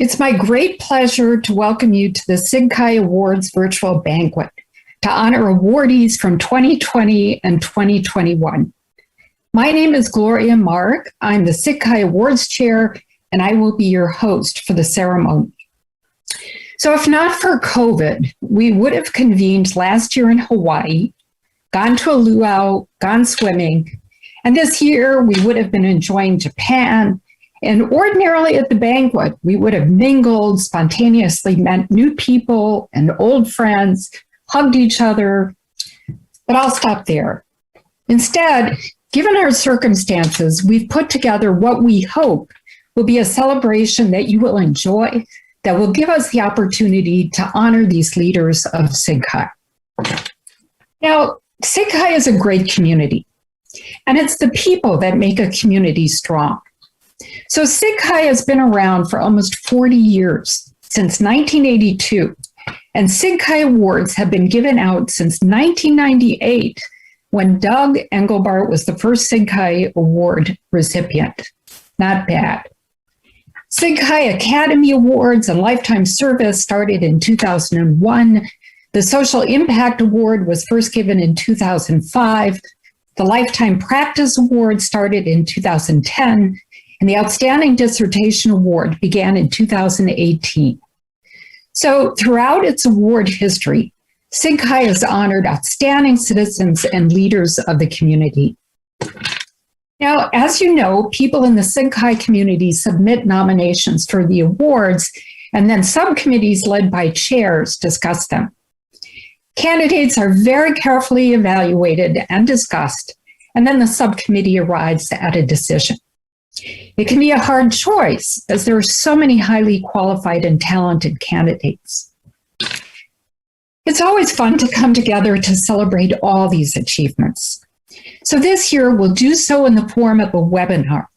It's my great pleasure to welcome you to the SIGCHI Awards virtual banquet to honor awardees from 2020 and 2021. My name is Gloria Mark. I'm the SIGCHI Awards Chair, and I will be your host for the ceremony. So if not for COVID, we would have convened last year in Hawaii, gone to a luau, gone swimming, and this year we would have been enjoying Japan. And ordinarily at the banquet, we would have mingled, spontaneously met new people and old friends, hugged each other, but I'll stop there. Instead, given our circumstances, we've put together what we hope will be a celebration that you will enjoy, that will give us the opportunity to honor these leaders of SIGCHI. Now, SIGCHI is a great community, and it's the people that make a community strong. So SIGCHI has been around for almost 40 years, since 1982, and SIGCHI Awards have been given out since 1998, when Doug Engelbart was the first SIGCHI Award recipient. Not bad. SIGCHI Academy Awards and Lifetime Service started in 2001. The Social Impact Award was first given in 2005. The Lifetime Practice Award started in 2010. And the Outstanding Dissertation Award began in 2018. So throughout its award history, SIGCHI has honored outstanding citizens and leaders of the community. Now, as you know, people in the SIGCHI community submit nominations for the awards, and then subcommittees led by chairs discuss them. Candidates are very carefully evaluated and discussed, and then the subcommittee arrives at a decision. It can be a hard choice as there are so many highly qualified and talented candidates. It's always fun to come together to celebrate all these achievements. So this year we'll do so in the form of a webinar.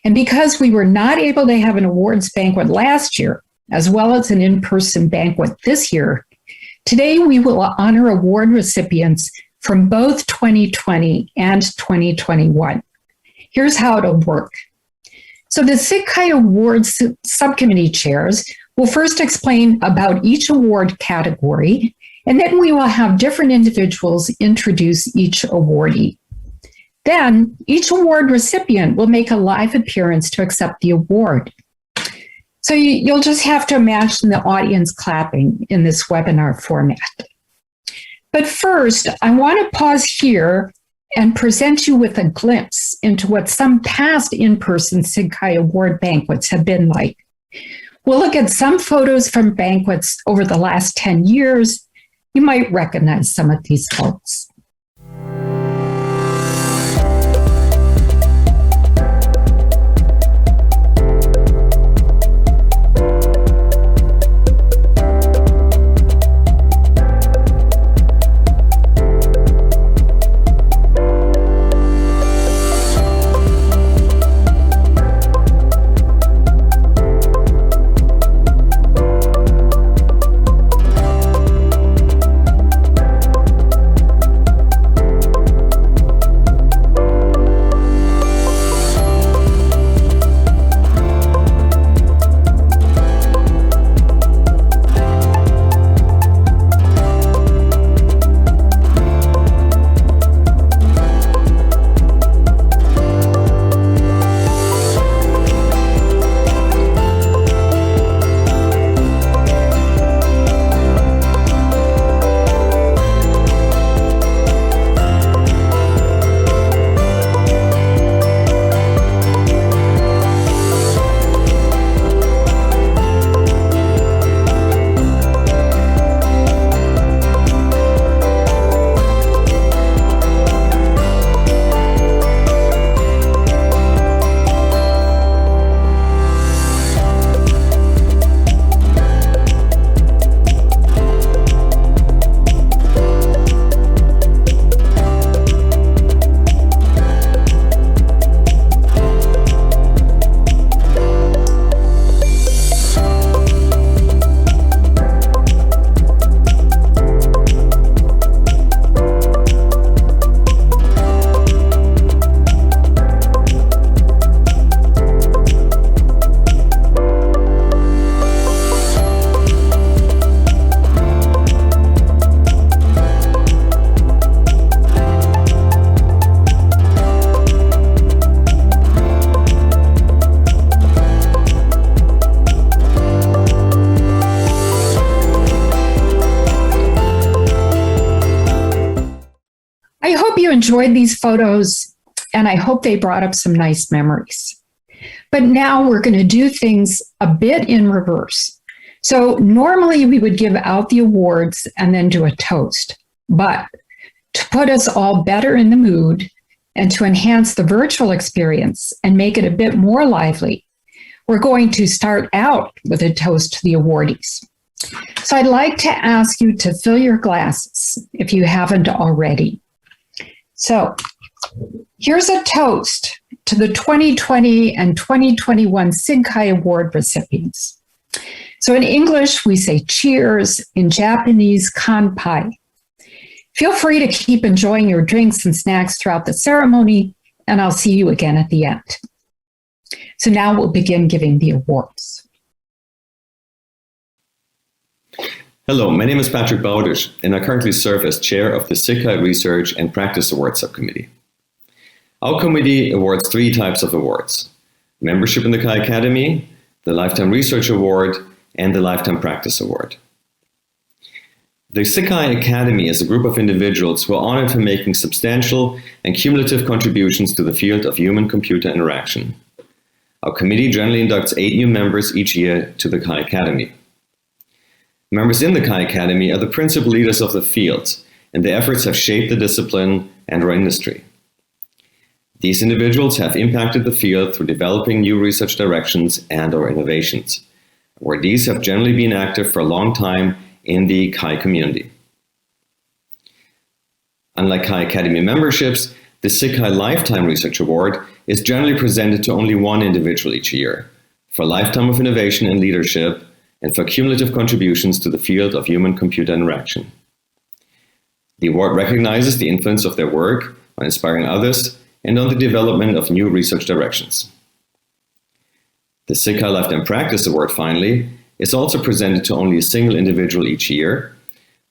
And because we were not able to have an awards banquet last year, as well as an in-person banquet this year, today we will honor award recipients from both 2020 and 2021. Here's how it'll work. So the SIGCHI Awards subcommittee chairs will first explain about each award category, and then we will have different individuals introduce each awardee. Then each award recipient will make a live appearance to accept the award. So you'll just have to imagine the audience clapping in this webinar format. But first, I want to pause here and present you with a glimpse into what some past in-person SIGCHI Award banquets have been like. We'll look at some photos from banquets over the last 10 years. You might recognize some of these folks. enjoyed these photos, and I hope they brought up some nice memories. But now we're going to do things a bit in reverse. So normally we would give out the awards and then do a toast. But to put us all better in the mood and to enhance the virtual experience and make it a bit more lively, we're going to start out with a toast to the awardees. So I'd like to ask you to fill your glasses if you haven't already. So here's a toast to the 2020 and 2021 SIGCHI Award recipients. So in English, we say cheers, in Japanese, kanpai. Feel free to keep enjoying your drinks and snacks throughout the ceremony, and I'll see you again at the end. So now we'll begin giving the awards. Hello, my name is Patrick Bowdish, and I currently serve as chair of the SIGCHI Research and Practice Awards Subcommittee. Our committee awards 3 types of awards: membership in the CHI Academy, the Lifetime Research Award, and the Lifetime Practice Award. The SIGCHI Academy is a group of individuals who are honored for making substantial and cumulative contributions to the field of human-computer interaction. Our committee generally inducts 8 new members each year to the CHI Academy. Members in the CHI Academy are the principal leaders of the field, and their efforts have shaped the discipline and our industry. These individuals have impacted the field through developing new research directions and or innovations, where these have generally been active for a long time in the CHI community. Unlike CHI Academy memberships, the SIGCHI Lifetime Research Award is generally presented to only one individual each year for a lifetime of innovation and leadership and for cumulative contributions to the field of human-computer interaction. The award recognizes the influence of their work on inspiring others and on the development of new research directions. The SIGCHI Lifetime Practice Award, finally, is also presented to only a single individual each year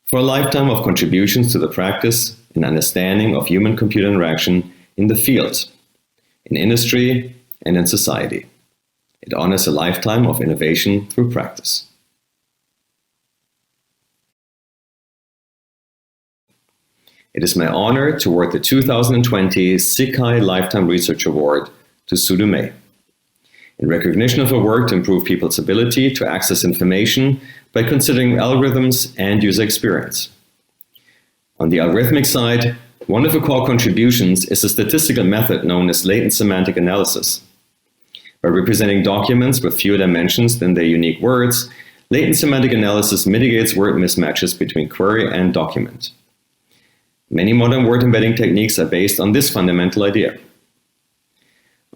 for a lifetime of contributions to the practice and understanding of human-computer interaction in the field, in industry, and in society. It honors a lifetime of innovation through practice. It is my honor to award the 2020 SIGCHI Lifetime Research Award to Sudhu May, in recognition of her work to improve people's ability to access information by considering algorithms and user experience. On the algorithmic side, one of her core contributions is a statistical method known as latent semantic analysis. By representing documents with fewer dimensions than their unique words, latent semantic analysis mitigates word mismatches between query and document. Many modern word embedding techniques are based on this fundamental idea.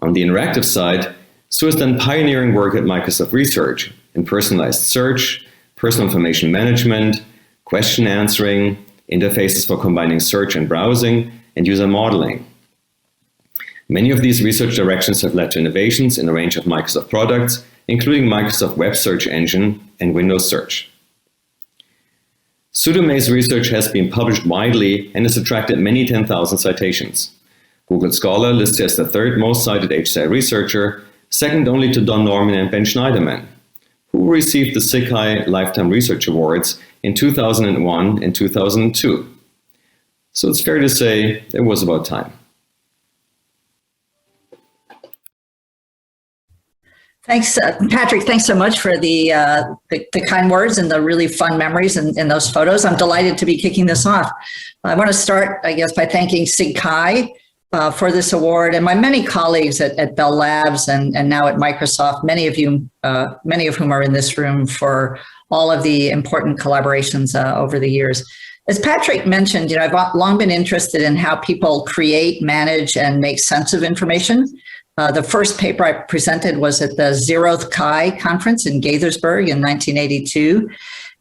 On the interactive side, Sue has done pioneering work at Microsoft Research in personalized search, personal information management, question answering, interfaces for combining search and browsing, and user modeling. Many of these research directions have led to innovations in a range of Microsoft products, including Microsoft Web Search Engine and Windows Search. Sudhu May's research has been published widely and has attracted many 10,000 citations. Google Scholar lists her as the 3rd most cited HCI researcher, second only to Don Norman and Ben Schneiderman, who received the SIGCHI Lifetime Research Awards in 2001 and 2002. So it's fair to say it was about time. Thanks, Patrick. Thanks so much for the kind words and the really fun memories in those photos. I'm delighted to be kicking this off. I want to start, I guess, by thanking SIGCHI for this award and my many colleagues at Bell Labs and now at Microsoft, many of whom are in this room, for all of the important collaborations over the years. As Patrick mentioned, I've long been interested in how people create, manage, and make sense of information. The first paper I presented was at the 0th CHI conference in Gaithersburg in 1982.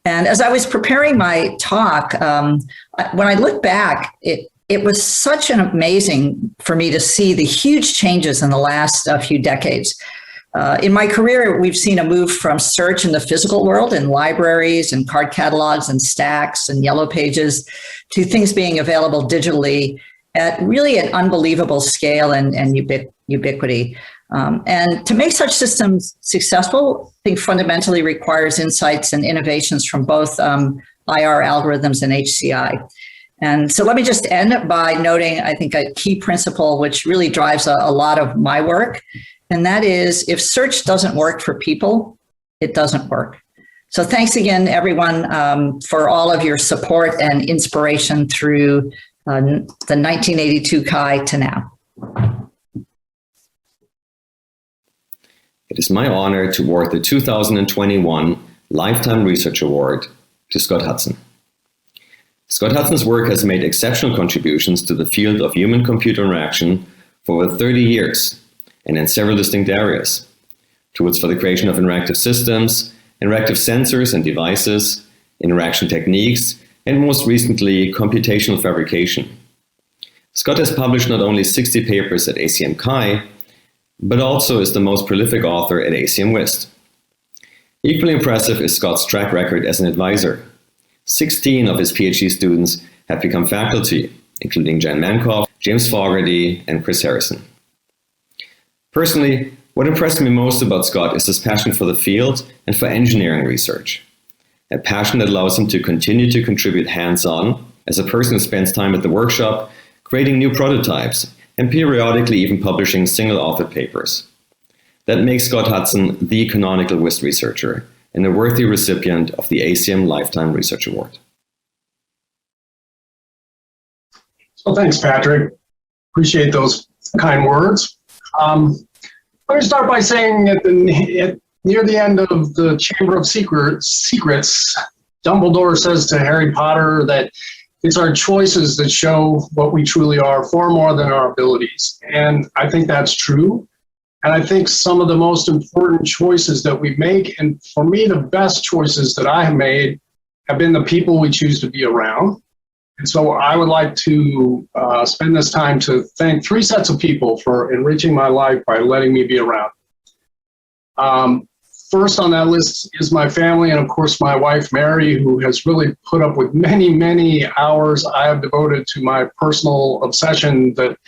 And as I was preparing my talk, when I look back, it was such an amazing for me to see the huge changes in the last few decades. In my career, we've seen a move from search in the physical world in libraries and card catalogs and stacks and yellow pages to things being available digitally at really an unbelievable scale and ubiquity. And to make such systems successful, I think fundamentally requires insights and innovations from both IR algorithms and HCI. And so let me just end by noting, I think, a key principle which really drives a lot of my work. And that is, if search doesn't work for people, it doesn't work. So thanks again, everyone, for all of your support and inspiration through the 1982 Chi to now. It is my honor to award the 2021 Lifetime Research Award to Scott Hudson. Scott Hudson's work has made exceptional contributions to the field of human-computer interaction for over 30 years and in several distinct areas: tools for the creation of interactive systems, interactive sensors and devices, interaction techniques, and most recently, computational fabrication. Scott has published not only 60 papers at ACM Chi, but also is the most prolific author at ACM West. Equally impressive is Scott's track record as an advisor. 16 of his PhD students have become faculty, including Jan Mankoff, James Fogarty, and Chris Harrison. Personally, what impressed me most about Scott is his passion for the field and for engineering research. A passion that allows him to continue to contribute hands-on as a person who spends time at the workshop, creating new prototypes, and periodically even publishing single-authored papers. That makes Scott Hudson the canonical WIST researcher and a worthy recipient of the ACM Lifetime Research Award. Well, thanks, Patrick. Appreciate those kind words. Let me start by saying near the end of the Chamber of Secrets, Dumbledore says to Harry Potter that it's our choices that show what we truly are far more than our abilities. And I think that's true. And I think some of the most important choices that we make, and for me, the best choices that I have made, have been the people we choose to be around. And so I would like to spend this time to thank 3 sets of people for enriching my life by letting me be around. First on that list is my family, and of course my wife, Mary, who has really put up with many, many hours I have devoted to my personal obsession that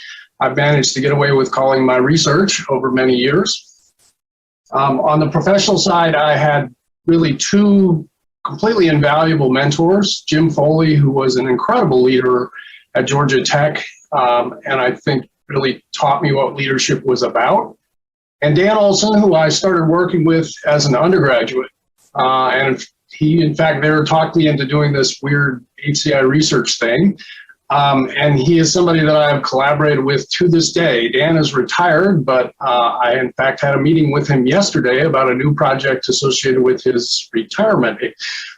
I've managed to get away with calling my research over many years. On the professional side, I had really 2 completely invaluable mentors: Jim Foley, who was an incredible leader at Georgia Tech, and I think really taught me what leadership was about, and Dan Olson, who I started working with as an undergraduate. And he, in fact, there talked me into doing this weird HCI research thing. And he is somebody that I have collaborated with to this day. Dan is retired, but I, in fact, had a meeting with him yesterday about a new project associated with his retirement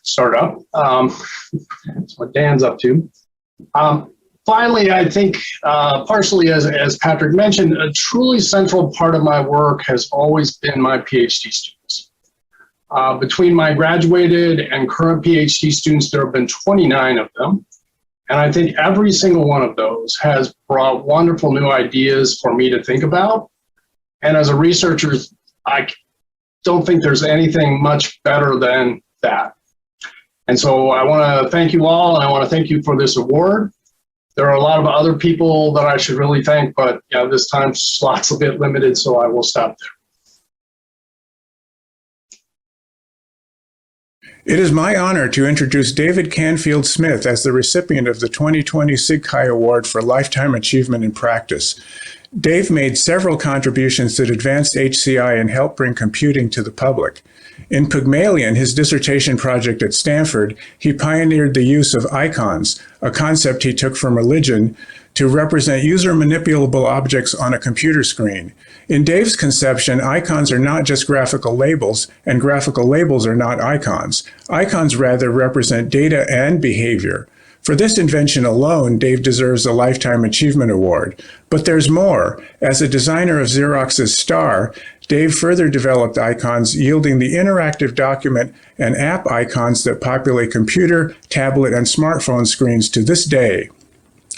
startup. That's what Dan's up to. Finally, I think partially, as Patrick mentioned, a truly central part of my work has always been my PhD students. Between my graduated and current PhD students, there have been 29 of them. And I think every single one of those has brought wonderful new ideas for me to think about. And as a researcher, I don't think there's anything much better than that. And so I want to thank you all, and I want to thank you for this award. There are a lot of other people that I should really thank, but this time slot's a bit limited, so I will stop there. It is my honor to introduce David Canfield Smith as the recipient of the 2020 SIGCHI Award for Lifetime Achievement in Practice. Dave made several contributions that advanced HCI and helped bring computing to the public. In Pygmalion, his dissertation project at Stanford, he pioneered the use of icons, a concept he took from religion, to represent user-manipulable objects on a computer screen. In Dave's conception, icons are not just graphical labels, and graphical labels are not icons. Icons rather represent data and behavior. For this invention alone, Dave deserves a Lifetime Achievement Award. But there's more. As a designer of Xerox's Star, Dave further developed icons, yielding the interactive document and app icons that populate computer, tablet, and smartphone screens to this day.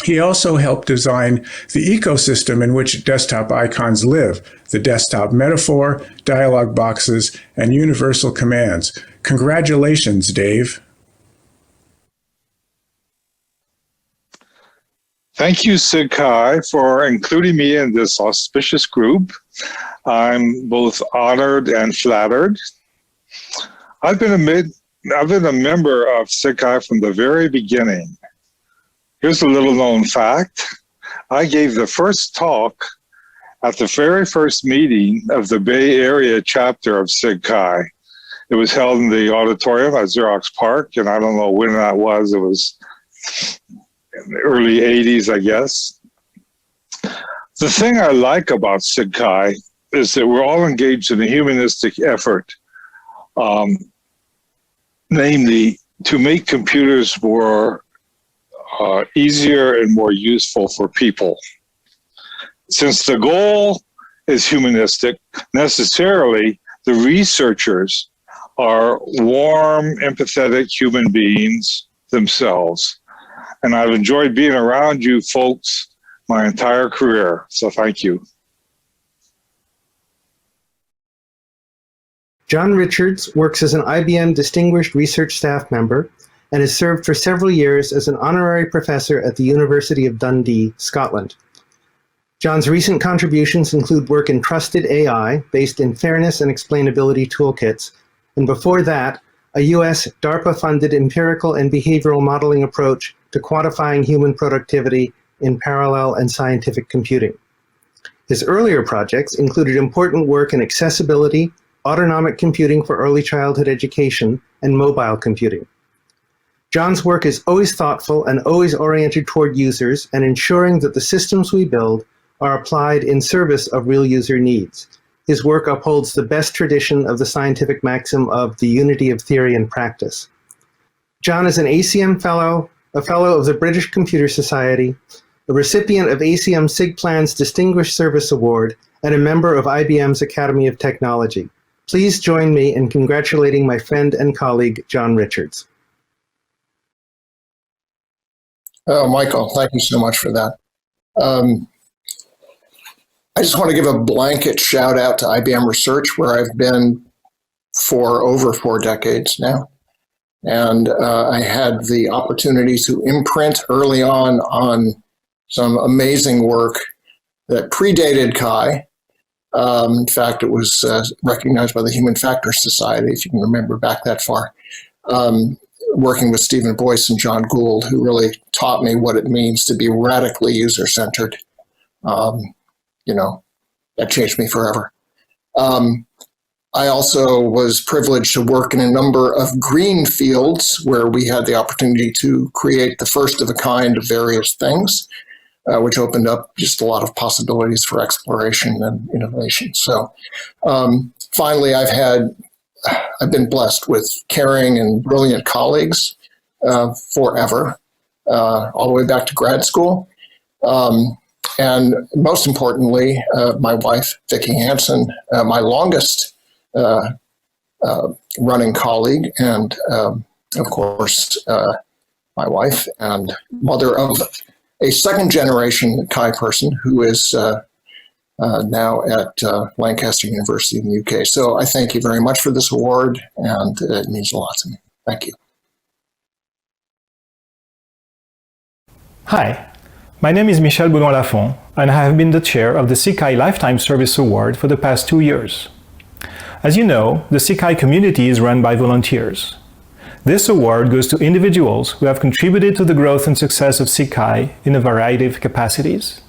He also helped design the ecosystem in which desktop icons live, the desktop metaphor, dialog boxes, and universal commands. Congratulations, Dave. Thank you, SIGCHI, for including me in this auspicious group. I'm both honored and flattered. I've been a member of SIGCHI from the very beginning. Here's a little known fact. I gave the first talk at the very first meeting of the Bay Area chapter of SIGCHI. It was held in the auditorium at Xerox Park, and I don't know when that was. It was in the early 80s, I guess. The thing I like about SIGCHI is that we're all engaged in a humanistic effort, namely to make computers more easier and more useful for people. Since the goal is humanistic, necessarily the researchers are warm, empathetic human beings themselves. And I've enjoyed being around you folks my entire career, so thank you. John Richards works as an IBM Distinguished Research Staff Member and has served for several years as an honorary professor at the University of Dundee, Scotland. John's recent contributions include work in trusted AI based in fairness and explainability toolkits, and before that, a US DARPA-funded empirical and behavioral modeling approach to quantifying human productivity in parallel and scientific computing. His earlier projects included important work in accessibility, autonomic computing for early childhood education, and mobile computing. John's work is always thoughtful and always oriented toward users and ensuring that the systems we build are applied in service of real user needs. His work upholds the best tradition of the scientific maxim of the unity of theory and practice. John is an ACM Fellow, a Fellow of the British Computer Society, a recipient of ACM SIGPlan's Distinguished Service Award, and a member of IBM's Academy of Technology. Please join me in congratulating my friend and colleague, John Richards. Oh, Michael, thank you so much for that. I just want to give a blanket shout out to IBM Research, where I've been for over 4 decades now. And I had the opportunity to imprint early on some amazing work that predated Chi. In fact, it was recognized by the Human Factors Society, if you can remember back that far. Working with Stephen Boyce and John Gould, who really taught me what it means to be radically user-centered. That changed me forever. I also was privileged to work in a number of green fields where we had the opportunity to create the first of a kind of various things, which opened up just a lot of possibilities for exploration and innovation. So finally, I've been blessed with caring and brilliant colleagues forever, all the way back to grad school. And most importantly, my wife, Vicki Hansen, my longest running colleague, and of course, my wife and mother of a second generation Chi person who is now at Lancaster University in the UK. So I thank you very much for this award, and it means a lot to me. Thank you. Hi, my name is Michel Boudon-Lafont, and I have been the chair of the SIGCHI Lifetime Service Award for the past 2 years. As you know, the SIGCHI community is run by volunteers. This award goes to individuals who have contributed to the growth and success of SIGCHI in a variety of capacities.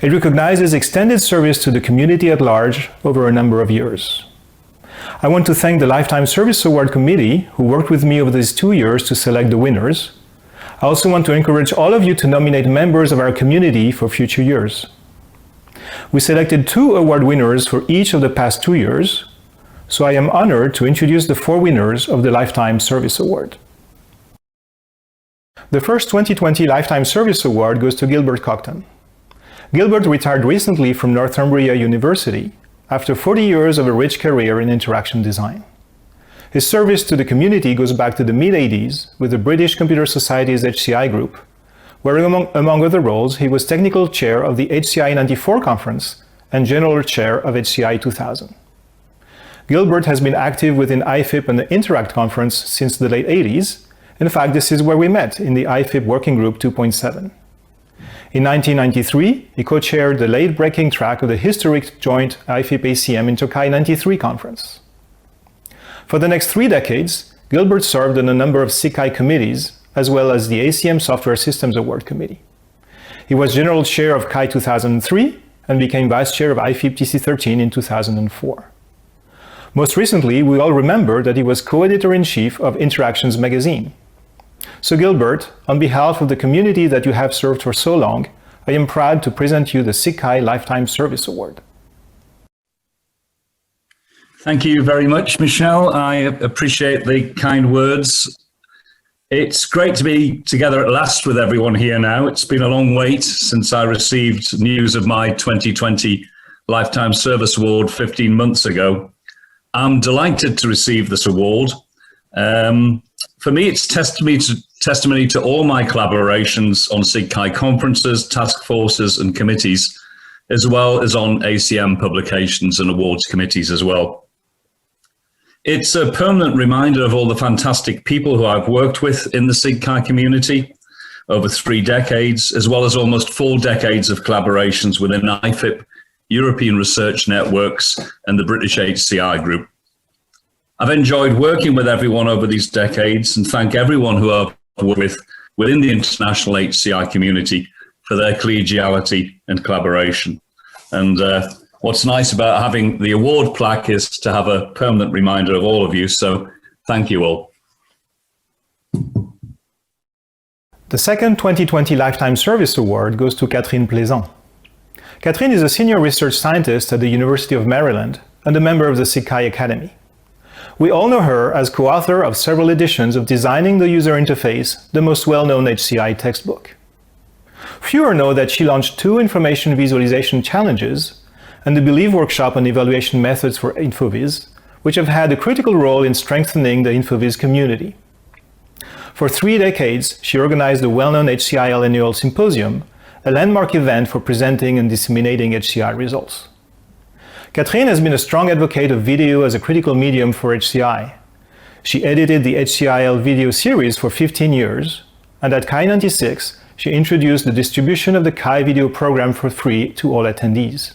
It recognizes extended service to the community at large over a number of years. I want to thank the Lifetime Service Award Committee, who worked with me over these 2 years to select the winners. I also want to encourage all of you to nominate members of our community for future years. We selected 2 award winners for each of the past 2 years, so I am honored to introduce the 4 winners of the Lifetime Service Award. The first 2020 Lifetime Service Award goes to Gilbert Cocton. Gilbert retired recently from Northumbria University after 40 years of a rich career in interaction design. His service to the community goes back to the mid-80s with the British Computer Society's HCI group, where among other roles, he was technical chair of the HCI 94 conference and general chair of HCI 2000. Gilbert has been active within IFIP and the Interact conference since the late 80s. In fact, this is where we met, in the IFIP Working Group 2.7. In 1993, he co-chaired the late-breaking track of the historic joint IFIP-ACM Interchi 93 conference. For the next 3 decades, Gilbert served on a number of SIGCHI committees, as well as the ACM Software Systems Award Committee. He was General Chair of CHI 2003 and became Vice Chair of IFIP TC13 in 2004. Most recently, we all remember that he was co-editor-in-chief of Interactions magazine. So Gilbert, on behalf of the community that you have served for so long, I am proud to present you the SIGCHI Lifetime Service Award. Thank you very much, Michelle. I appreciate the kind words. It's great to be together at last with everyone here now. It's been a long wait since I received news of my 2020 Lifetime Service Award 15 months ago. I'm delighted to receive this award. For me, it's testimony to all my collaborations on SIGCHI conferences, task forces, and committees, as well as on ACM publications and awards committees as well. It's a permanent reminder of all the fantastic people who I've worked with in the SIGCHI community over 3 decades, as well as almost 4 decades of collaborations within IFIP, European Research Networks, and the British HCI Group. I've enjoyed working with everyone over these decades and thank everyone who I've worked with within the international HCI community for their collegiality and collaboration. And what's nice about having the award plaque is to have a permanent reminder of all of you. So thank you all. The second 2020 Lifetime Service Award goes to Catherine Plaisant. Catherine is a senior research scientist at the University of Maryland and a member of the SIGCHI Academy. We all know her as co-author of several editions of Designing the User Interface, the most well-known HCI textbook. Fewer know that she launched 2 information visualization challenges and the Believe workshop on evaluation methods for InfoVis, which have had a critical role in strengthening the InfoVis community. For 3 decades, she organized the well-known HCI Annual Symposium, a landmark event for presenting and disseminating HCI results. Catherine has been a strong advocate of video as a critical medium for HCI. She edited the HCIL video series for 15 years, and at CHI 96, she introduced the distribution of the CHI video program for free to all attendees.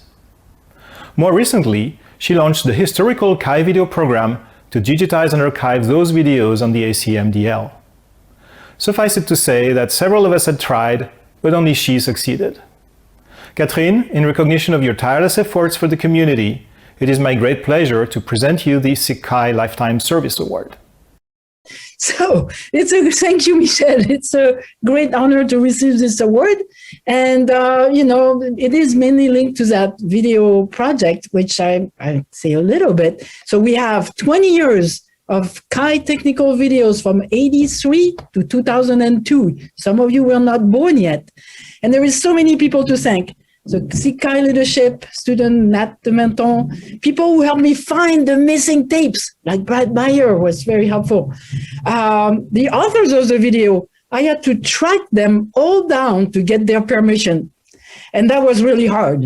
More recently, she launched the historical CHI video program to digitize and archive those videos on the ACMDL. Suffice it to say that several of us had tried, but only she succeeded. Catherine, in recognition of your tireless efforts for the community, it is my great pleasure to present you the SIGCHI Lifetime Service Award. So thank you, Michel. It's a great honor to receive this award. And, it is mainly linked to that video project, which I say a little bit. So we have 20 years of CHI technical videos from 83 to 2002. Some of you were not born yet. And there is so many people to thank. So SIGCHI leadership, student Nat de Menton, people who helped me find the missing tapes, like Brad Meyer was very helpful. The authors of the video, I had to track them all down to get their permission. And that was really hard.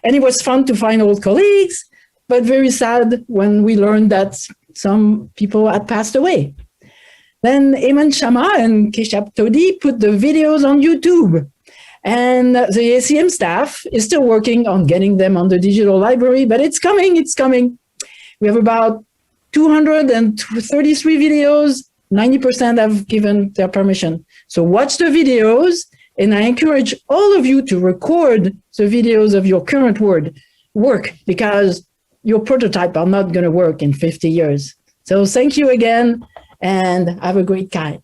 And it was fun to find old colleagues, but very sad when we learned that some people had passed away. Then Eamon Shama and Keshap Todi put the videos on YouTube. And the ACM staff is still working on getting them on the digital library, but it's coming, it's coming. We have about 233 videos, 90% have given their permission. So watch the videos, and I encourage all of you to record the videos of your current work, because your prototype are not gonna work in 50 years. So thank you again, and have a great CHI.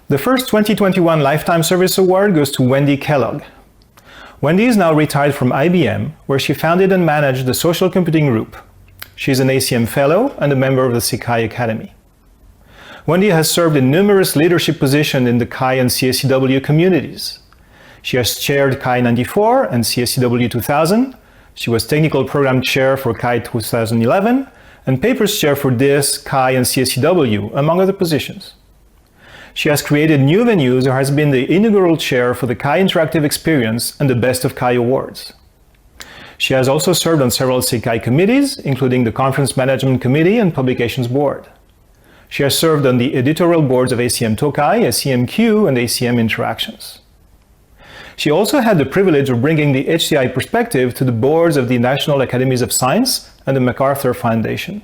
The first 2021 Lifetime Service Award goes to Wendy Kellogg. Wendy is now retired from IBM, where she founded and managed the Social Computing Group. She's an ACM Fellow and a member of the SIGCHI Academy. Wendy has served in numerous leadership positions in the CHI and CSCW communities. She has chaired CHI 94 and CSCW 2000. She was Technical Program Chair for CHI 2011 and Papers Chair for DIS, CHI, and CSCW, among other positions. She has created new venues or has been the inaugural chair for the CHI Interactive Experience and the Best of CHI Awards. She has also served on several SIGCHI committees, including the Conference Management Committee and Publications Board. She has served on the editorial boards of ACM Tokai, ACMQ, and ACM Interactions. She also had the privilege of bringing the HCI perspective to the boards of the National Academies of Science and the MacArthur Foundation.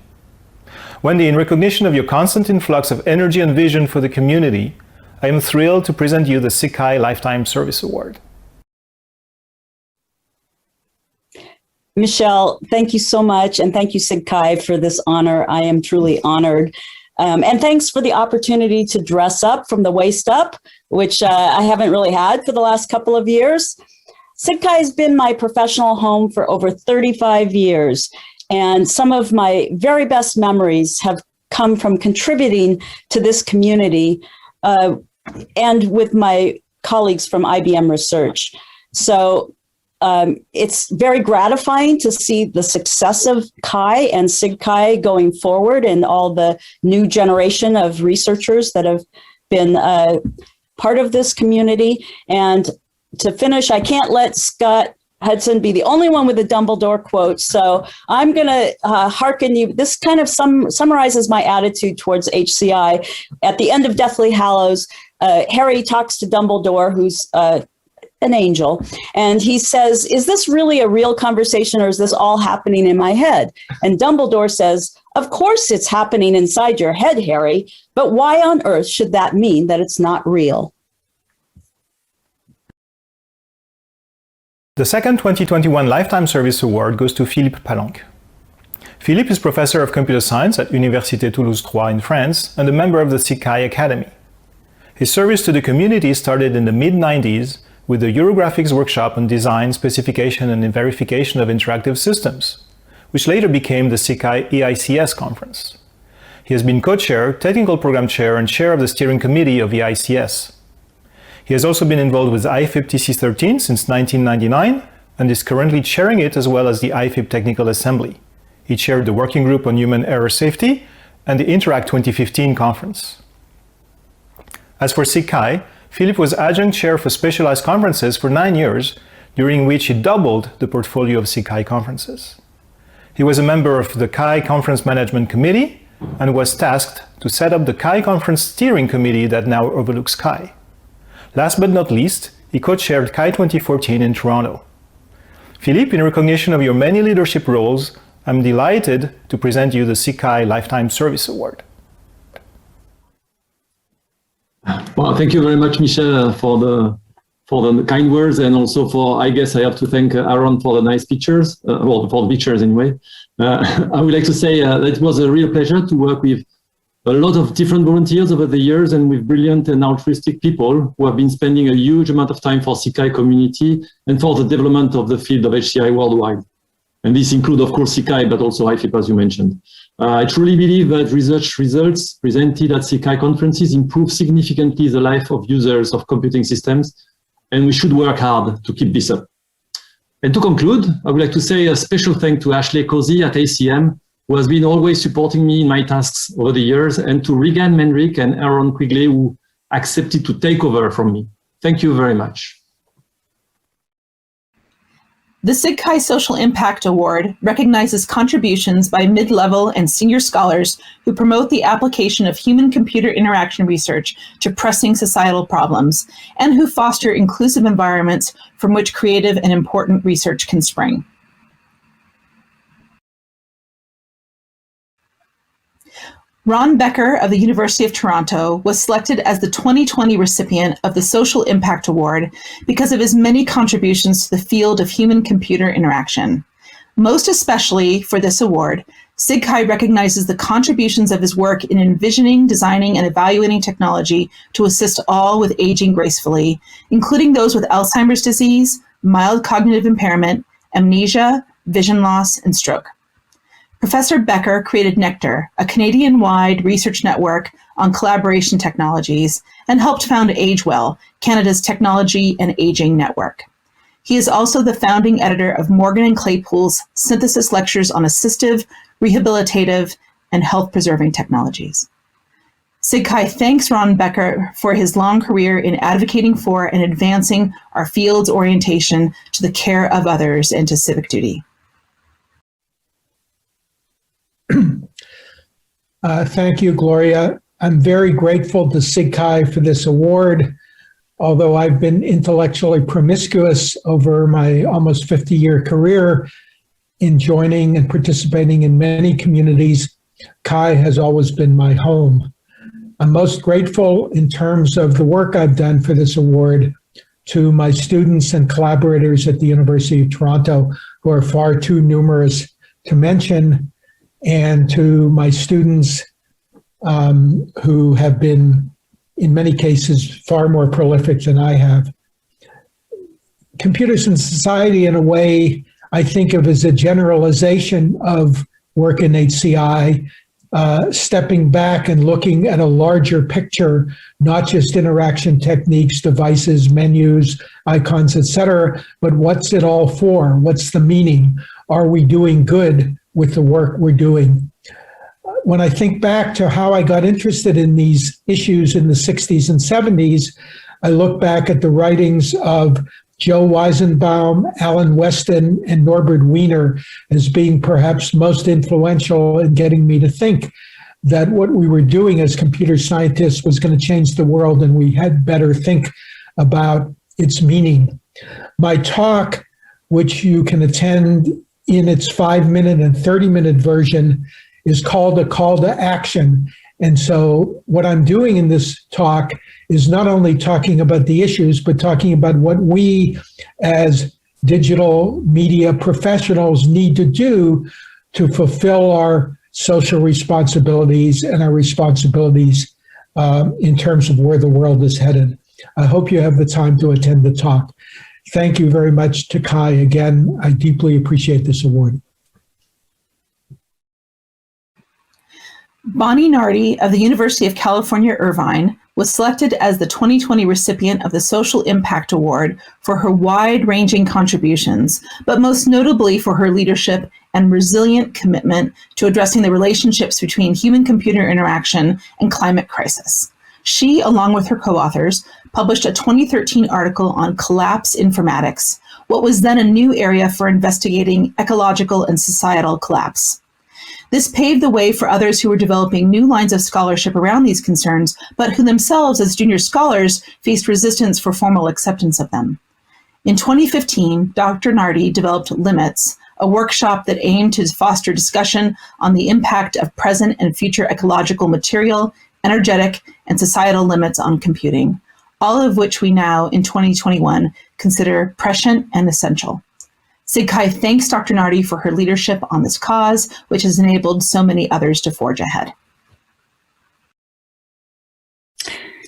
Wendy, in recognition of your constant influx of energy and vision for the community, I am thrilled to present you the SIGCHI Lifetime Service Award. Michelle, thank you so much. And thank you, SIGCHI, for this honor. I am truly honored. And thanks for the opportunity to dress up from the waist up, which I haven't really had for the last couple of years. SIGCHI has been my professional home for over 35 years. And some of my very best memories have come from contributing to this community and with my colleagues from IBM Research. So it's very gratifying to see the success of CHI and SIGCHI going forward and all the new generation of researchers that have been part of this community. And to finish, I can't let Scott Hudson be the only one with a Dumbledore quote. So I'm going to hearken you. This kind of summarizes my attitude towards HCI. At the end of Deathly Hallows, Harry talks to Dumbledore, who's an angel, and he says, "Is this really a real conversation, or is this all happening in my head?" And Dumbledore says, "Of course it's happening inside your head, Harry, but why on earth should that mean that it's not real?" The second 2021 Lifetime Service Award goes to Philippe Palanque. Philippe is professor of computer science at Université Toulouse III in France and a member of the SIGCHI Academy. His service to the community started in the mid-90s with the Eurographics workshop on design, specification, and verification of interactive systems, which later became the SIGCHI EICS conference. He has been co-chair, technical program chair, and chair of the steering committee of EICS. He has also been involved with IFIP TC13 since 1999 and is currently chairing it as well as the IFIP Technical Assembly. He chaired the Working Group on Human Error Safety and the Interact 2015 conference. As for SIGCHI, Philippe was adjunct chair for specialized conferences for 9 years, during which he doubled the portfolio of SIGCHI conferences. He was a member of the CHI Conference Management Committee and was tasked to set up the CHI Conference Steering Committee that now overlooks CHI. Last but not least, he co-chaired CHI 2014 in Toronto. Philippe, in recognition of your many leadership roles, I'm delighted to present you the SIGCHI Lifetime Service Award. Well, thank you very much, Michel, for the kind words, and also for, I guess I have to thank Aaron for the nice pictures, for the pictures anyway. I would like to say that it was a real pleasure to work with a lot of different volunteers over the years and with brilliant and altruistic people who have been spending a huge amount of time for SIGCHI community and for the development of the field of HCI worldwide. And this includes, of course, SIGCHI, but also IFIP, as you mentioned. I truly believe that research results presented at SIGCHI conferences improve significantly the life of users of computing systems, and we should work hard to keep this up. And to conclude, I would like to say a special thank to Ashley Cozy at ACM, who has been always supporting me in my tasks over the years, and to Regan Menrick and Aaron Quigley, who accepted to take over from me. Thank you very much. The SIGCHI Social Impact Award recognizes contributions by mid-level and senior scholars who promote the application of human-computer interaction research to pressing societal problems and who foster inclusive environments from which creative and important research can spring. Ron Becker of the University of Toronto was selected as the 2020 recipient of the Social Impact Award because of his many contributions to the field of human-computer interaction. Most especially for this award, SIGCHI recognizes the contributions of his work in envisioning, designing, and evaluating technology to assist all with aging gracefully, including those with Alzheimer's disease, mild cognitive impairment, amnesia, vision loss, and stroke. Professor Becker created Nectar, a Canadian-wide research network on collaboration technologies, and helped found AgeWell, Canada's technology and aging network. He is also the founding editor of Morgan and Claypool's Synthesis Lectures on Assistive, Rehabilitative, and Health-Preserving Technologies. SIGCHI thanks Ron Becker for his long career in advocating for and advancing our field's orientation to the care of others and to civic duty. Thank you, Gloria. I'm very grateful to SIGCHI for this award. Although I've been intellectually promiscuous over my almost 50-year career in joining and participating in many communities, CHI has always been my home. I'm most grateful in terms of the work I've done for this award to my students and collaborators at the University of Toronto, who are far too numerous to mention, and to my students who have been, in many cases, far more prolific than I have. Computers in Society, in a way, I think of as a generalization of work in HCI, stepping back and looking at a larger picture, not just interaction techniques, devices, menus, icons, etc., but what's it all for? What's the meaning? Are we doing good with the work we're doing? When I think back to how I got interested in these issues in the 60s and 70s, I look back at the writings of Joe Weizenbaum, Alan Weston, and Norbert Wiener as being perhaps most influential in getting me to think that what we were doing as computer scientists was going to change the world, and we had better think about its meaning. My talk, which you can attend in its 5-minute and 30-minute version, is called A Call to Action. And so what I'm doing in this talk is not only talking about the issues, but talking about what we as digital media professionals need to do to fulfill our social responsibilities and our responsibilities in terms of where the world is headed. I hope you have the time to attend the talk. Thank you very much to CHI. Again, I deeply appreciate this award. Bonnie Nardi of the University of California, Irvine was selected as the 2020 recipient of the Social Impact Award for her wide-ranging contributions, but most notably for her leadership and resilient commitment to addressing the relationships between human-computer interaction and climate crisis. She, along with her co-authors, published a 2013 article on collapse informatics, what was then a new area for investigating ecological and societal collapse. This paved the way for others who were developing new lines of scholarship around these concerns, but who themselves, as junior scholars, faced resistance for formal acceptance of them. In 2015, Dr. Nardi developed Limits, a workshop that aimed to foster discussion on the impact of present and future ecological, material, energetic, and societal limits on computing, all of which we now, in 2021, consider prescient and essential. SIGCHI thanks Dr. Nardi for her leadership on this cause, which has enabled so many others to forge ahead.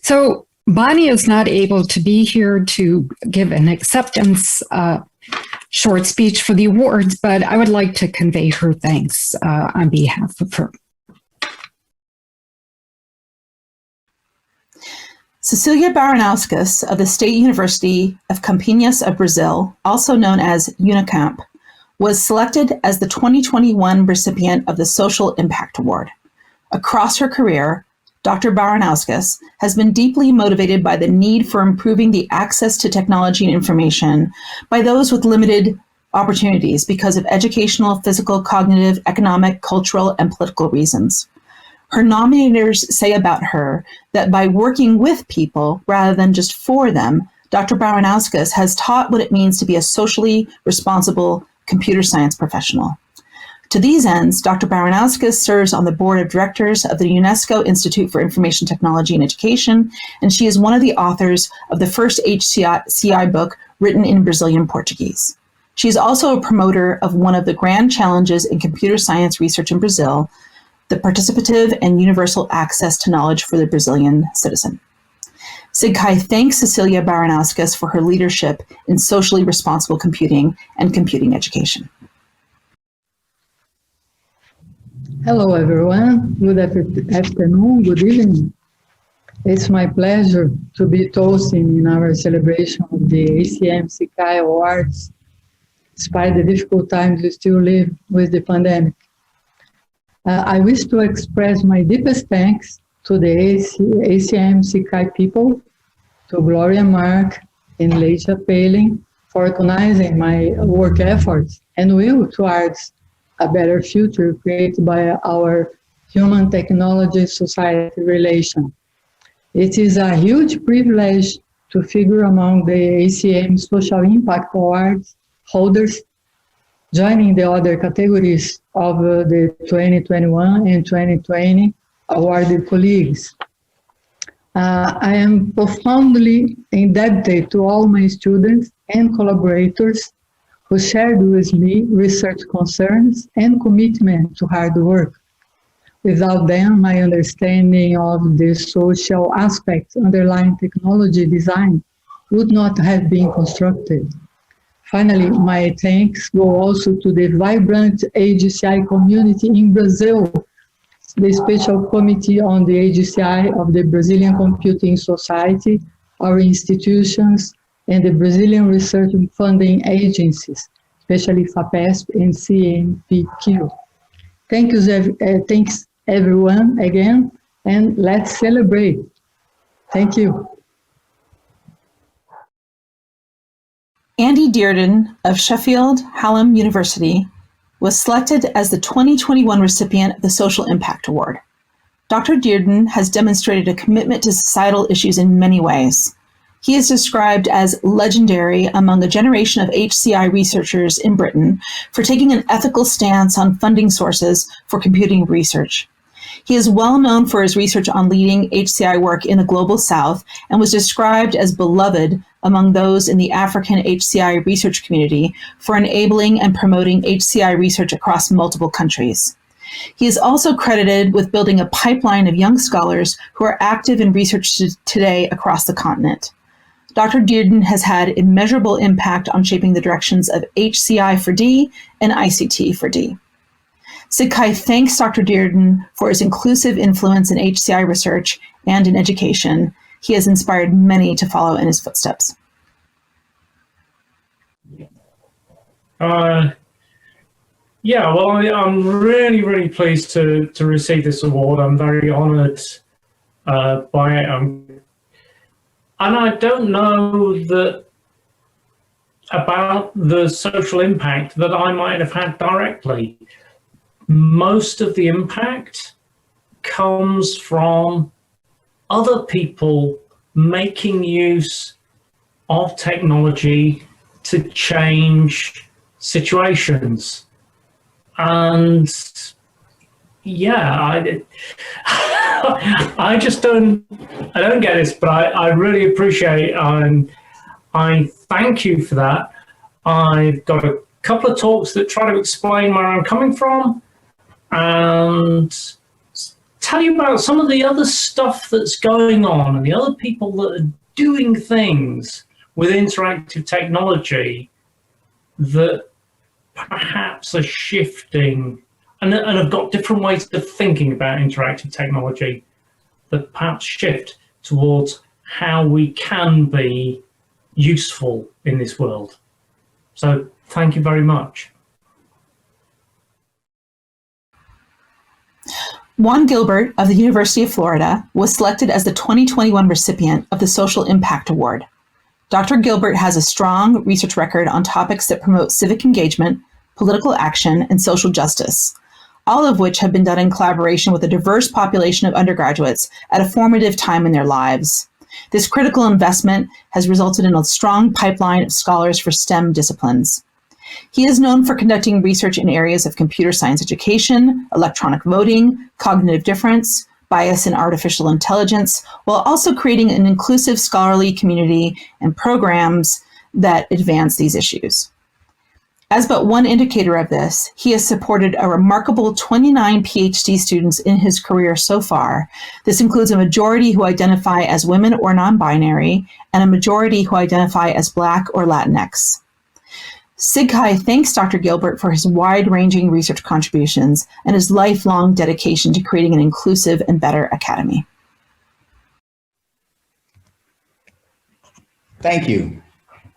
So Bonnie is not able to be here to give an acceptance short speech for the awards, but I would like to convey her thanks on behalf of her. Cecilia Baranauskas of the State University of Campinas of Brazil, also known as UNICAMP, was selected as the 2021 recipient of the Social Impact Award. Across her career, Dr. Baranauskas has been deeply motivated by the need for improving the access to technology and information by those with limited opportunities because of educational, physical, cognitive, economic, cultural, and political reasons. Her nominators say about her that by working with people rather than just for them, Dr. Baranauskas has taught what it means to be a socially responsible computer science professional. To these ends, Dr. Baranauskas serves on the board of directors of the UNESCO Institute for Information Technology and Education, and she is one of the authors of the first HCI book written in Brazilian Portuguese. She is also a promoter of one of the grand challenges in computer science research in Brazil, the participative and universal access to knowledge for the Brazilian citizen. SIGCHI thanks Cecilia Baranauskas for her leadership in socially responsible computing and computing education. Hello, everyone. Good afternoon, good evening. It's my pleasure to be toasting in our celebration of the SIGCHI Awards, despite the difficult times we still live with the pandemic. I wish to express my deepest thanks to the SIGCHI people, to Gloria Mark and Leisha Palin for recognizing my work efforts and will towards a better future created by our human-technology society relation. It is a huge privilege to figure among the ACM Social Impact Awards holders joining the other categories of the 2021 and 2020 awarded colleagues. I am profoundly indebted to all my students and collaborators who shared with me research concerns and commitment to hard work. Without them, my understanding of the social aspects underlying technology design would not have been constructed. Finally, my thanks go also to the vibrant AGCI community in Brazil, the Special Committee on the AGCI of the Brazilian Computing Society, our institutions, and the Brazilian Research and Funding Agencies, especially FAPESP and CNPq. Thanks everyone again, and let's celebrate. Thank you. Andy Dearden of Sheffield Hallam University was selected as the 2021 recipient of the Social Impact Award. Dr. Dearden has demonstrated a commitment to societal issues in many ways. He is described as legendary among a generation of HCI researchers in Britain for taking an ethical stance on funding sources for computing research. He is well known for his research on leading HCI work in the Global South and was described as beloved among those in the African HCI research community for enabling and promoting HCI research across multiple countries. He is also credited with building a pipeline of young scholars who are active in research today across the continent. Dr. Dearden has had immeasurable impact on shaping the directions of HCI for D and ICT for D. SIGCHI thanks Dr. Dearden for his inclusive influence in HCI research and in education. He has inspired many to follow in his footsteps. Yeah, well, I'm really, really pleased to receive this award. I'm very honored by it. And I don't know about the social impact that I might have had directly. Most of the impact comes from other people making use of technology to change situations. And yeah, I just don't get this, but I really appreciate it, and I thank you for that. I've got a couple of talks that try to explain where I'm coming from and tell you about some of the other stuff that's going on and the other people that are doing things with interactive technology that perhaps are shifting and have got different ways of thinking about interactive technology that perhaps shift towards how we can be useful in this world. So thank you very much. Juan Gilbert of the University of Florida was selected as the 2021 recipient of the Social Impact Award. Dr. Gilbert has a strong research record on topics that promote civic engagement, political action, and social justice, all of which have been done in collaboration with a diverse population of undergraduates at a formative time in their lives. This critical investment has resulted in a strong pipeline of scholars for STEM disciplines. He is known for conducting research in areas of computer science education, electronic voting, cognitive difference, bias in artificial intelligence, while also creating an inclusive scholarly community and programs that advance these issues. As but one indicator of this, he has supported a remarkable 29 PhD students in his career so far. This includes a majority who identify as women or non-binary, and a majority who identify as Black or Latinx. SIGCHI thanks Dr. Gilbert for his wide-ranging research contributions and his lifelong dedication to creating an inclusive and better academy. Thank you.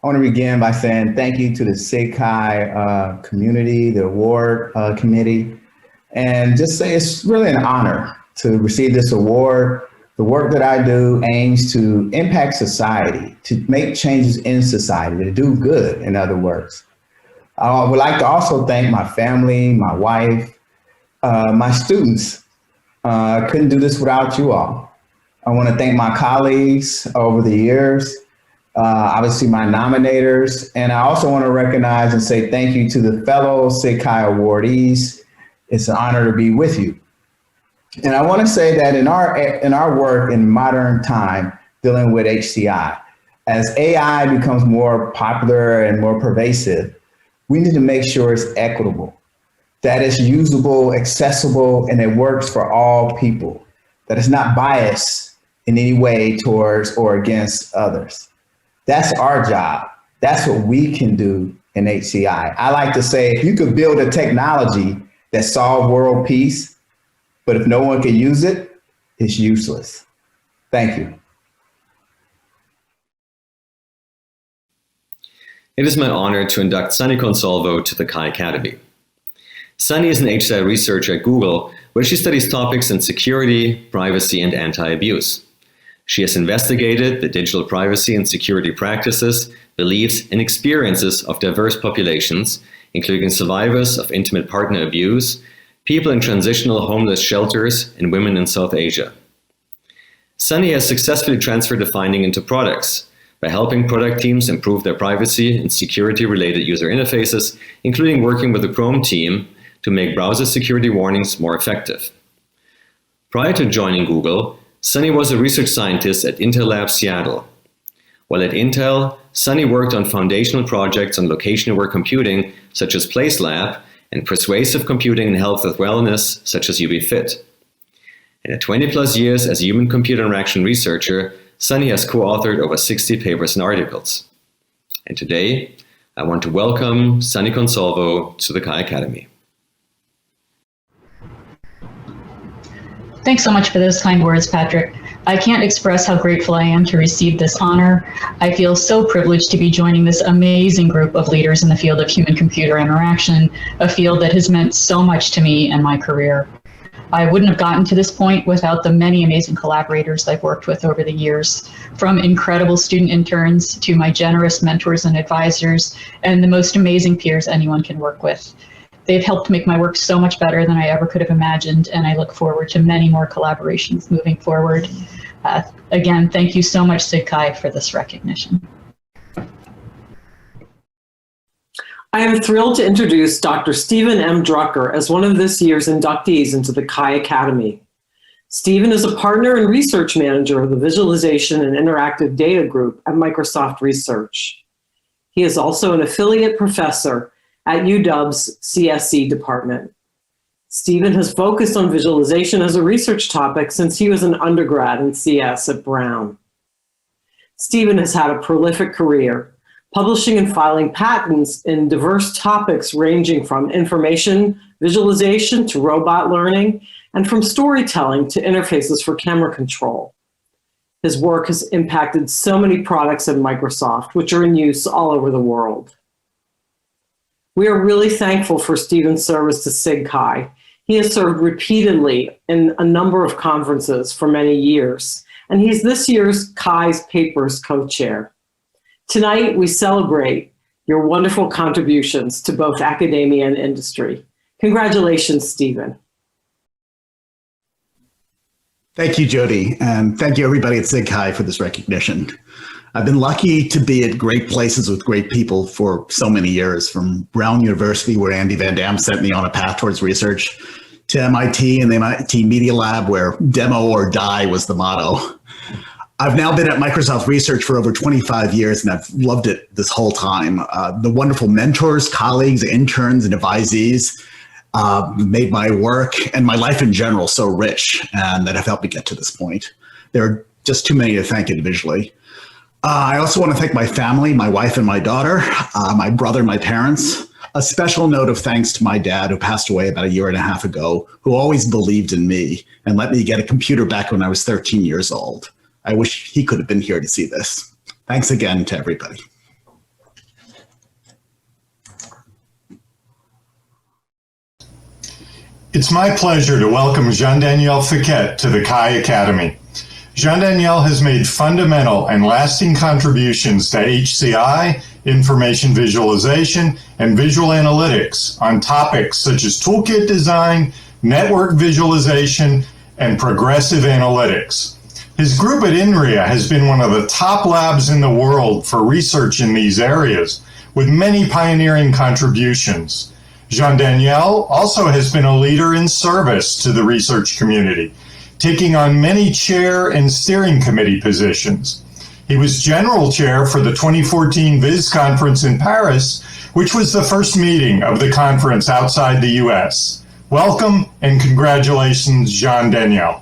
I want to begin by saying thank you to the SIGCHI community, the award committee, and just say it's really an honor to receive this award. The work that I do aims to impact society, to make changes in society, to do good, in other words. I would like to also thank my family, my wife, my students. I couldn't do this without you all. I want to thank my colleagues over the years, obviously my nominators, and I also want to recognize and say thank you to the fellow SIGCHI awardees. It's an honor to be with you. And I want to say that in our work in modern time, dealing with HCI, as AI becomes more popular and more pervasive, we need to make sure it's equitable, that it's usable, accessible, and it works for all people, that it's not biased in any way towards or against others. That's our job. That's what we can do in HCI. I like to say, if you could build a technology that solves world peace, but if no one can use it, it's useless. Thank you. It is my honor to induct Sunny Consalvo to the Chi Academy. Sunny is an HCI researcher at Google, where she studies topics in security, privacy, and anti-abuse. She has investigated the digital privacy and security practices, beliefs, and experiences of diverse populations, including survivors of intimate partner abuse, people in transitional homeless shelters, and women in South Asia. Sunny has successfully transferred the finding into products by helping product teams improve their privacy and security-related user interfaces, including working with the Chrome team to make browser security warnings more effective. Prior to joining Google, Sunny was a research scientist at Intel Labs Seattle. While at Intel, Sunny worked on foundational projects on location-aware computing, such as PlaceLab, and persuasive computing and health and wellness, such as UbiFit. In 20+ years as a human-computer interaction researcher, Sunny has co-authored over 60 papers and articles. And today, I want to welcome Sunny Consalvo to the Chi Academy. Thanks so much for those kind words, Patrick. I can't express how grateful I am to receive this honor. I feel so privileged to be joining this amazing group of leaders in the field of human-computer interaction, a field that has meant so much to me and my career. I wouldn't have gotten to this point without the many amazing collaborators I've worked with over the years, from incredible student interns to my generous mentors and advisors, and the most amazing peers anyone can work with. They've helped make my work so much better than I ever could have imagined, and I look forward to many more collaborations moving forward. Again, thank you so much, SIGCHI, for this recognition. I am thrilled to introduce Dr. Stephen M. Drucker as one of this year's inductees into the Chi Academy. Stephen is a partner and research manager of the Visualization and Interactive Data Group at Microsoft Research. He is also an affiliate professor at UW's CSE department. Stephen has focused on visualization as a research topic since he was an undergrad in CS at Brown. Stephen has had a prolific career, publishing and filing patents in diverse topics ranging from information visualization to robot learning, and from storytelling to interfaces for camera control. His work has impacted so many products at Microsoft, which are in use all over the world. We are really thankful for Stephen's service to SIGCHI. He has served repeatedly in a number of conferences for many years, and he's this year's Chi's Papers co-chair. Tonight, we celebrate your wonderful contributions to both academia and industry. Congratulations, Stephen. Thank you, Jody, and thank you everybody at SIGCHI for this recognition. I've been lucky to be at great places with great people for so many years, from Brown University, where Andy Van Dam sent me on a path towards research, to MIT and the MIT Media Lab, where demo or die was the motto. I've now been at Microsoft Research for over 25 years, and I've loved it this whole time. The wonderful mentors, colleagues, interns, and advisees made my work and my life in general so rich, and that have helped me get to this point. There are just too many to thank individually. I also want to thank my family, my wife and my daughter, my brother and my parents. A special note of thanks to my dad, who passed away about 1.5 years ago, who always believed in me and let me get a computer back when I was 13 years old. I wish he could have been here to see this. Thanks again to everybody. It's my pleasure to welcome Jean-Daniel Fiquet to the Chi Academy. Jean-Daniel has made fundamental and lasting contributions to HCI, information visualization, and visual analytics on topics such as toolkit design, network visualization, and progressive analytics. His group at INRIA has been one of the top labs in the world for research in these areas, with many pioneering contributions. Jean-Daniel also has been a leader in service to the research community, taking on many chair and steering committee positions. He was general chair for the 2014 VIS conference in Paris, which was the first meeting of the conference outside the US. Welcome and congratulations, Jean-Daniel.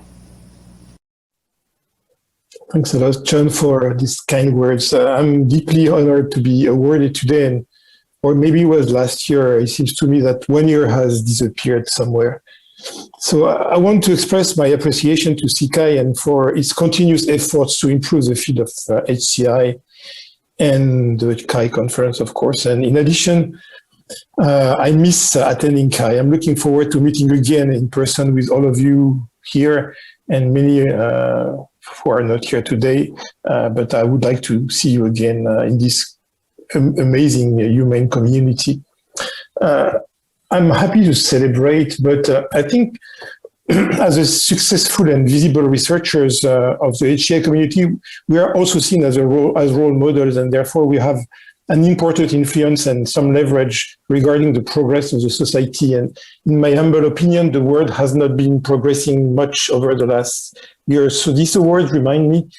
Thanks a lot, John, for these kind words. I'm deeply honored to be awarded today, or maybe it was last year. It seems to me that 1 year has disappeared somewhere. So I want to express my appreciation to SIGCHI and for its continuous efforts to improve the field of HCI and the CHI conference, of course. And in addition, I miss attending CHI. I'm looking forward to meeting again in person with all of you here and many who are not here today, but I would like to see you again in this amazing human community. I'm happy to celebrate, but I think as a successful and visible researchers of the HCI community, we are also seen as role models, and therefore we have an important influence and some leverage regarding the progress of the society. And in my humble opinion, the world has not been progressing much over the last years. So these awards remind me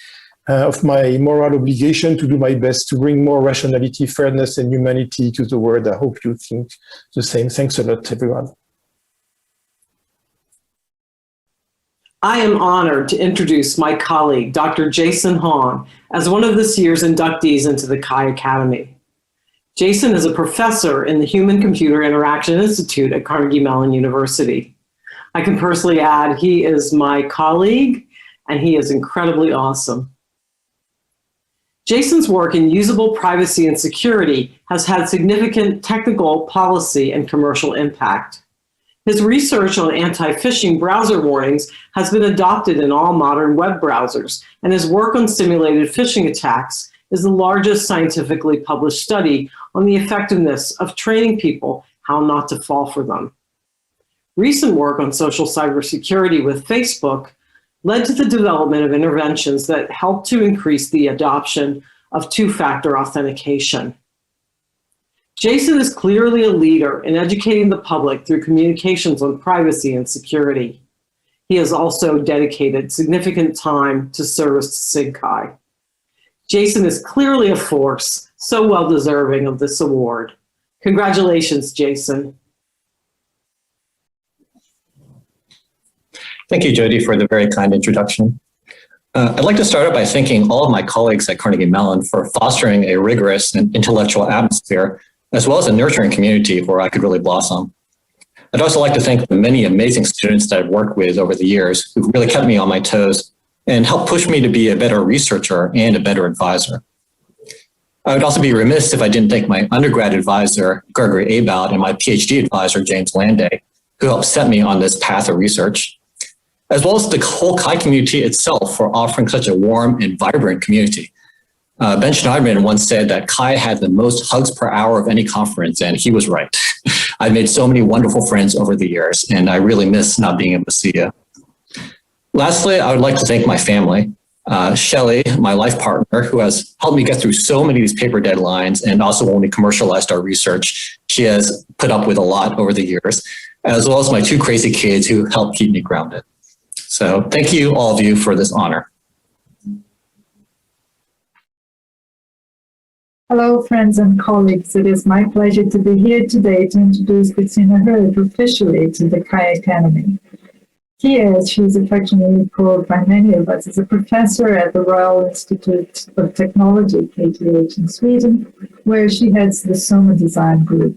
of my moral obligation to do my best to bring more rationality, fairness, and humanity to the world. I hope you think the same. Thanks a lot, everyone. I am honored to introduce my colleague, Dr. Jason Hong, as one of this year's inductees into the CHI Academy. Jason is a professor in the Human-Computer Interaction Institute at Carnegie Mellon University. I can personally add, he is my colleague, and he is incredibly awesome. Jason's work in usable privacy and security has had significant technical, policy, and commercial impact. His research on anti-phishing browser warnings has been adopted in all modern web browsers, and his work on simulated phishing attacks is the largest scientifically published study on the effectiveness of training people how not to fall for them. Recent work on social cybersecurity with Facebook led to the development of interventions that help to increase the adoption of two-factor authentication. Jason is clearly a leader in educating the public through communications on privacy and security. He has also dedicated significant time to service to SIGCHI. Jason is clearly a force, so well deserving of this award. Congratulations, Jason. Thank you, Jody, for the very kind introduction. I'd like to start out by thanking all of my colleagues at Carnegie Mellon for fostering a rigorous and intellectual atmosphere, as well as a nurturing community where I could really blossom. I'd also like to thank the many amazing students that I've worked with over the years who've really kept me on my toes and helped push me to be a better researcher and a better advisor. I would also be remiss if I didn't thank my undergrad advisor, Gregory About, and my PhD advisor, James Landay, who helped set me on this path of research, as well as the whole CHI community itself for offering such a warm and vibrant community. Ben Schneiderman once said that CHI had the most hugs per hour of any conference, and he was right. I've made so many wonderful friends over the years, and I really miss not being able to see you. Lastly, I would like to thank my family. Shelley, my life partner, who has helped me get through so many of these paper deadlines, and also when we commercialized our research, she has put up with a lot over the years, as well as my two crazy kids who help keep me grounded. So thank you, all of you, for this honor. Hello, friends and colleagues. It is my pleasure to be here today to introduce Christina Hurd officially to the CHI Academy. Kia, as she is affectionately called by many of us, is a professor at the Royal Institute of Technology, KTH, in Sweden, where she heads the SOMA Design Group.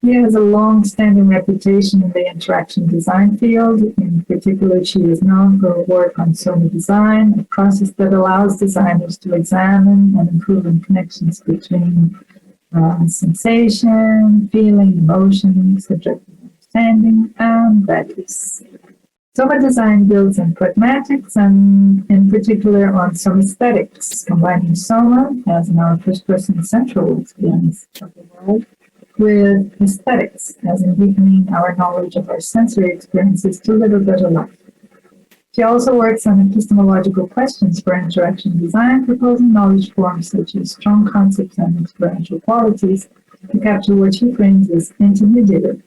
Kia has a long-standing reputation in the interaction design field. In particular, she is known for her work on SOMA Design, a process that allows designers to examine and improve on connections between sensation, feeling, emotion, subjective understanding, and values. SOMA Design builds on pragmatics and in particular on SOMAsthetics, combining SOMA as in our first-person central experience of the world with aesthetics as in deepening our knowledge of our sensory experiences to live a better life. She also works on epistemological questions for interaction design, proposing knowledge forms such as strong concepts and experiential qualities to capture what she frames as intermediate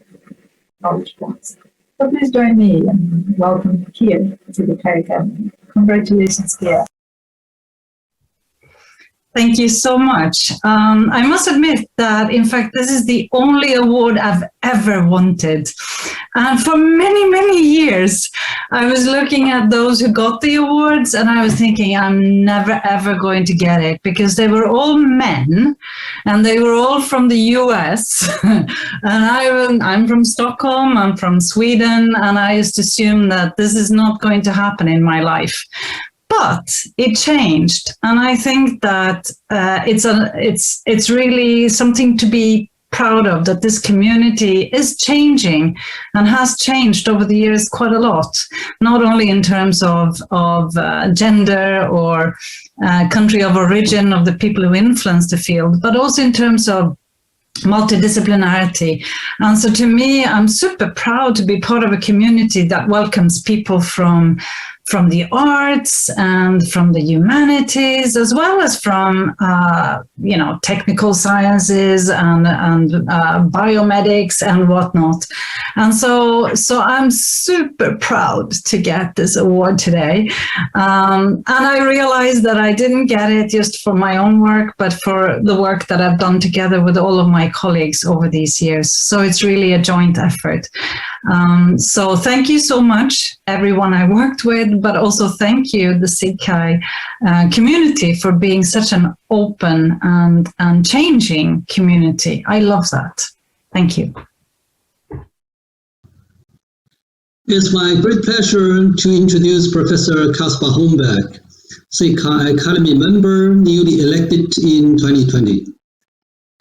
knowledge forms. So please join me in welcoming Kia to the CHI Academy. Congratulations, Kia. Thank you so much. I must admit that, in fact, this is the only award I've ever wanted. And for many, many years, I was looking at those who got the awards and I was thinking, I'm never, ever going to get it because they were all men and they were all from the US. And I'm from Stockholm, I'm from Sweden, and I used to assume that this is not going to happen in my life. But it changed, and I think that it's really something to be proud of, that this community is changing and has changed over the years quite a lot, not only in terms of gender or country of origin of the people who influence the field, but also in terms of multidisciplinarity. And so to me, I'm super proud to be part of a community that welcomes people from the arts and from the humanities, as well as from, technical sciences and biomedics and whatnot. And so I'm super proud to get this award today. And I realized that I didn't get it just for my own work, but for the work that I've done together with all of my colleagues over these years. So it's really a joint effort. So thank you so much, everyone I worked with, but also thank you, the SIGCHI community, for being such an open and changing community. I love that. Thank you. It's my great pleasure to introduce Professor Kaspar Homberg, SIGCHI Academy member newly elected in 2020.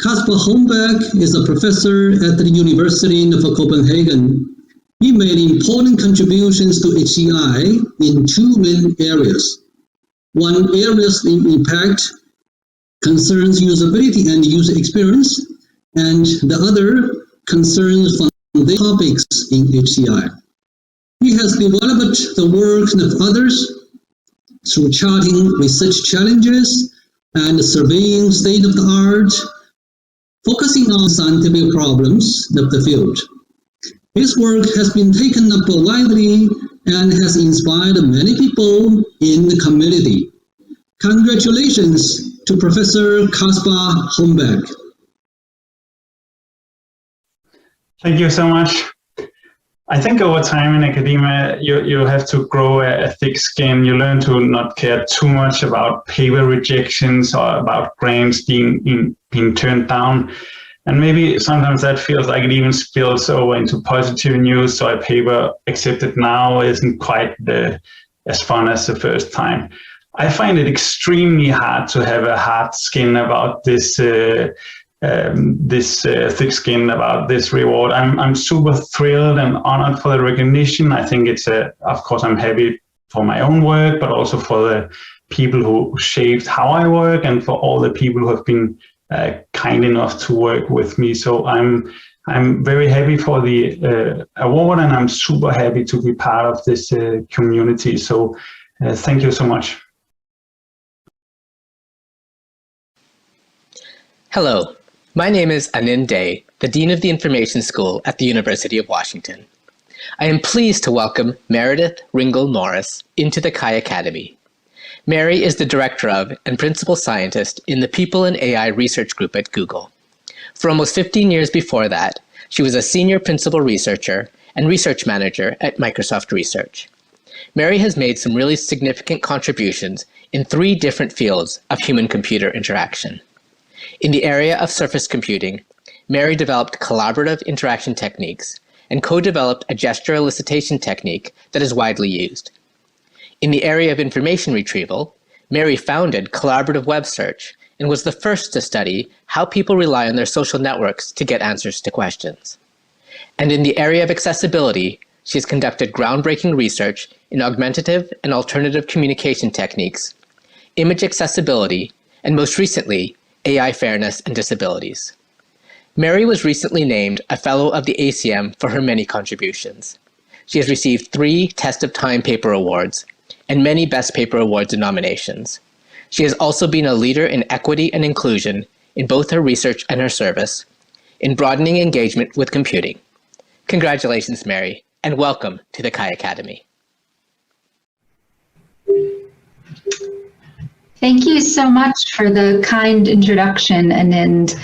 Kaspar Homberg is a professor at the University of Copenhagen. He made important contributions to HCI in two main areas. One area's impact concerns usability and user experience, and the other concerns foundation topics in HCI. He has developed the work of others through charting research challenges and surveying state of the art, focusing on scientific problems of the field. His work has been taken up widely and has inspired many people in the community. Congratulations to Professor Kaspar Homberg. Thank you so much. I think over time in academia, you have to grow a thick skin. You learn to not care too much about paper rejections or about grants being turned down. And maybe sometimes that feels like it even spills over into positive news. So a paper accepted now isn't quite as fun as the first time. I find it extremely hard to have a hard skin about this thick skin about this reward. I'm super thrilled and honored for the recognition. I think it's of course, I'm happy for my own work, but also for the people who shaped how I work and for all the people who have been kind enough to work with me. So I'm very happy for the award, and I'm super happy to be part of this community. So thank you so much. Hello, my name is Anin Day, the Dean of the Information School at the University of Washington. I am pleased to welcome Meredith Ringel Norris into the CHI Academy. Mary is the Director of and Principal Scientist in the People and AI Research Group at Google. For almost 15 years before that, she was a Senior Principal Researcher and Research Manager at Microsoft Research. Mary has made some really significant contributions in 3 different fields of human-computer interaction. In the area of surface computing, Mary developed collaborative interaction techniques and co-developed a gesture elicitation technique that is widely used. In the area of information retrieval, Mary founded collaborative web search and was the first to study how people rely on their social networks to get answers to questions. And in the area of accessibility, she has conducted groundbreaking research in augmentative and alternative communication techniques, image accessibility, and most recently, AI fairness and disabilities. Mary was recently named a Fellow of the ACM for her many contributions. She has received 3 Test of Time Paper Awards and many Best Paper Awards and nominations. She has also been a leader in equity and inclusion in both her research and her service, in broadening engagement with computing. Congratulations, Mary, and welcome to the CHI Academy. Thank you so much for the kind introduction, and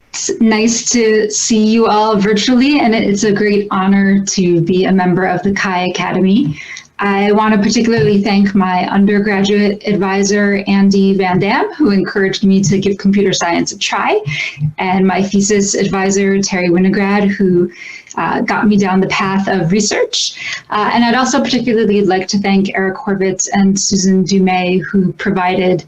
it's nice to see you all virtually, and it's a great honor to be a member of the CHI Academy. I want to particularly thank my undergraduate advisor, Andy Van Dam, who encouraged me to give computer science a try, and my thesis advisor, Terry Winograd, who got me down the path of research. And I'd also particularly like to thank Eric Horvitz and Susan Dumais, who provided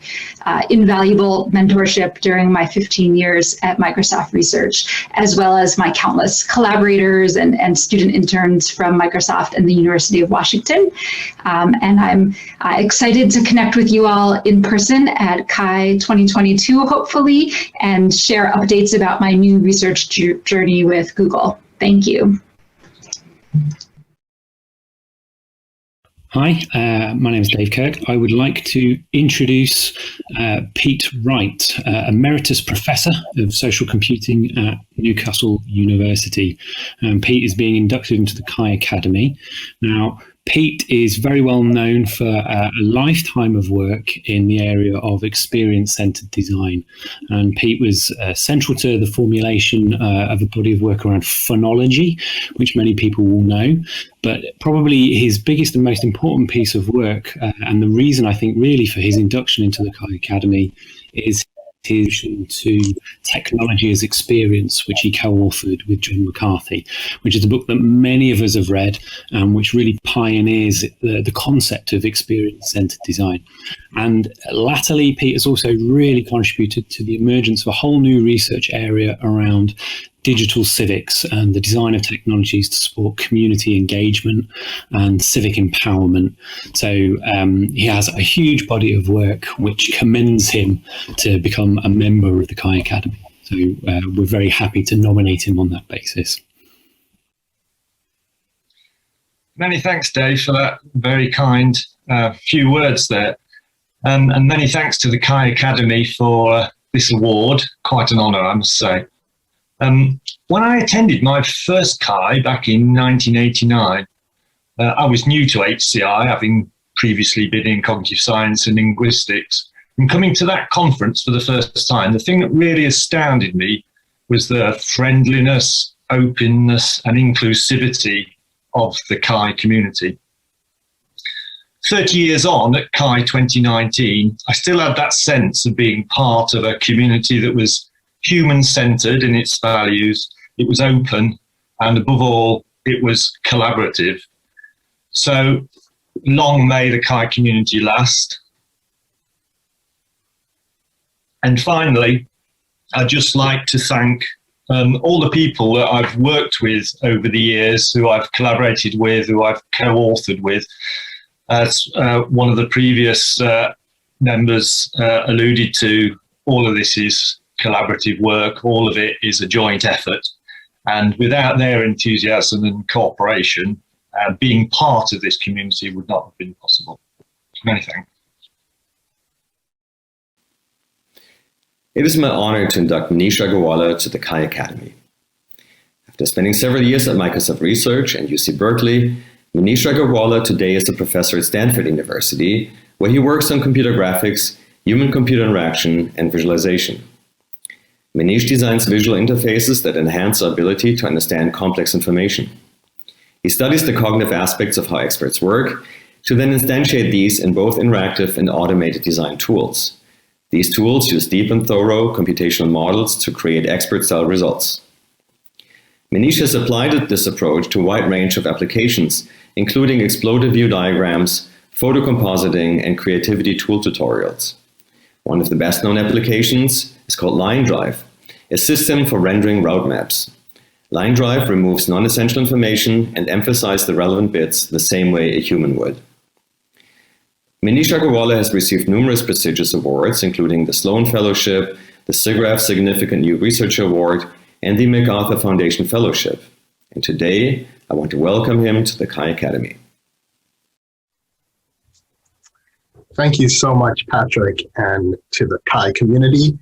invaluable mentorship during my 15 years at Microsoft Research, as well as my countless collaborators and student interns from Microsoft and the University of Washington. And I'm excited to connect with you all in person at CHI 2022, hopefully, and share updates about my new research journey with Google. Thank you. Hi, my name is Dave Kirk. I would like to introduce Pete Wright, Emeritus Professor of Social Computing at Newcastle University. Pete is being inducted into the CHI Academy. Now, Pete is very well known for a lifetime of work in the area of experience-centered design. And Pete was central to the formulation of a body of work around phonology, which many people will know. But probably his biggest and most important piece of work, and the reason I think really for his induction into the CHI Academy, is his to Technology as Experience, which he co-authored with John McCarthy, which is a book that many of us have read, which really pioneers the concept of experience-centered design. And latterly, Pete has also really contributed to the emergence of a whole new research area around digital civics and the design of technologies to support community engagement and civic empowerment. So he has a huge body of work which commends him to become a member of the CHI Academy. So we're very happy to nominate him on that basis. Many thanks, Dave, for that very kind few words there. And many thanks to the CHI Academy for this award. Quite an honour, I must say. When I attended my first CHI back in 1989, I was new to HCI, having previously been in cognitive science and linguistics. And coming to that conference for the first time, the thing that really astounded me was the friendliness, openness, and inclusivity of the CHI community. 30 years on at CHI 2019, I still had that sense of being part of a community that was human-centered in its values, it was open, and above all, it was collaborative. So long may the CHI community last. And finally, I'd just like to thank all the people that I've worked with over the years, who I've collaborated with, who I've co-authored with. As one of the previous members alluded to, all of this is collaborative work, all of it is a joint effort. And without their enthusiasm and cooperation, being part of this community would not have been possible. Many thanks. It is my honor to induct Manish Agarwala to the CHI Academy. After spending several years at Microsoft Research and UC Berkeley, Manish Agarwala today is a professor at Stanford University, where he works on computer graphics, human-computer interaction, and visualization. Manish designs visual interfaces that enhance our ability to understand complex information. He studies the cognitive aspects of how experts work to then instantiate these in both interactive and automated design tools. These tools use deep and thorough computational models to create expert-style results. Manish has applied this approach to a wide range of applications, including exploded view diagrams, photocompositing, and creativity tool tutorials. One of the best-known applications is called Line Drive, a system for rendering route maps. Line Drive removes non-essential information and emphasizes the relevant bits the same way a human would. Manish Agarwala has received numerous prestigious awards, including the Sloan Fellowship, the SIGGRAPH Significant New Research Award, and the MacArthur Foundation Fellowship. And today, I want to welcome him to the Chi Academy. Thank you so much, Patrick, and to the Chi community.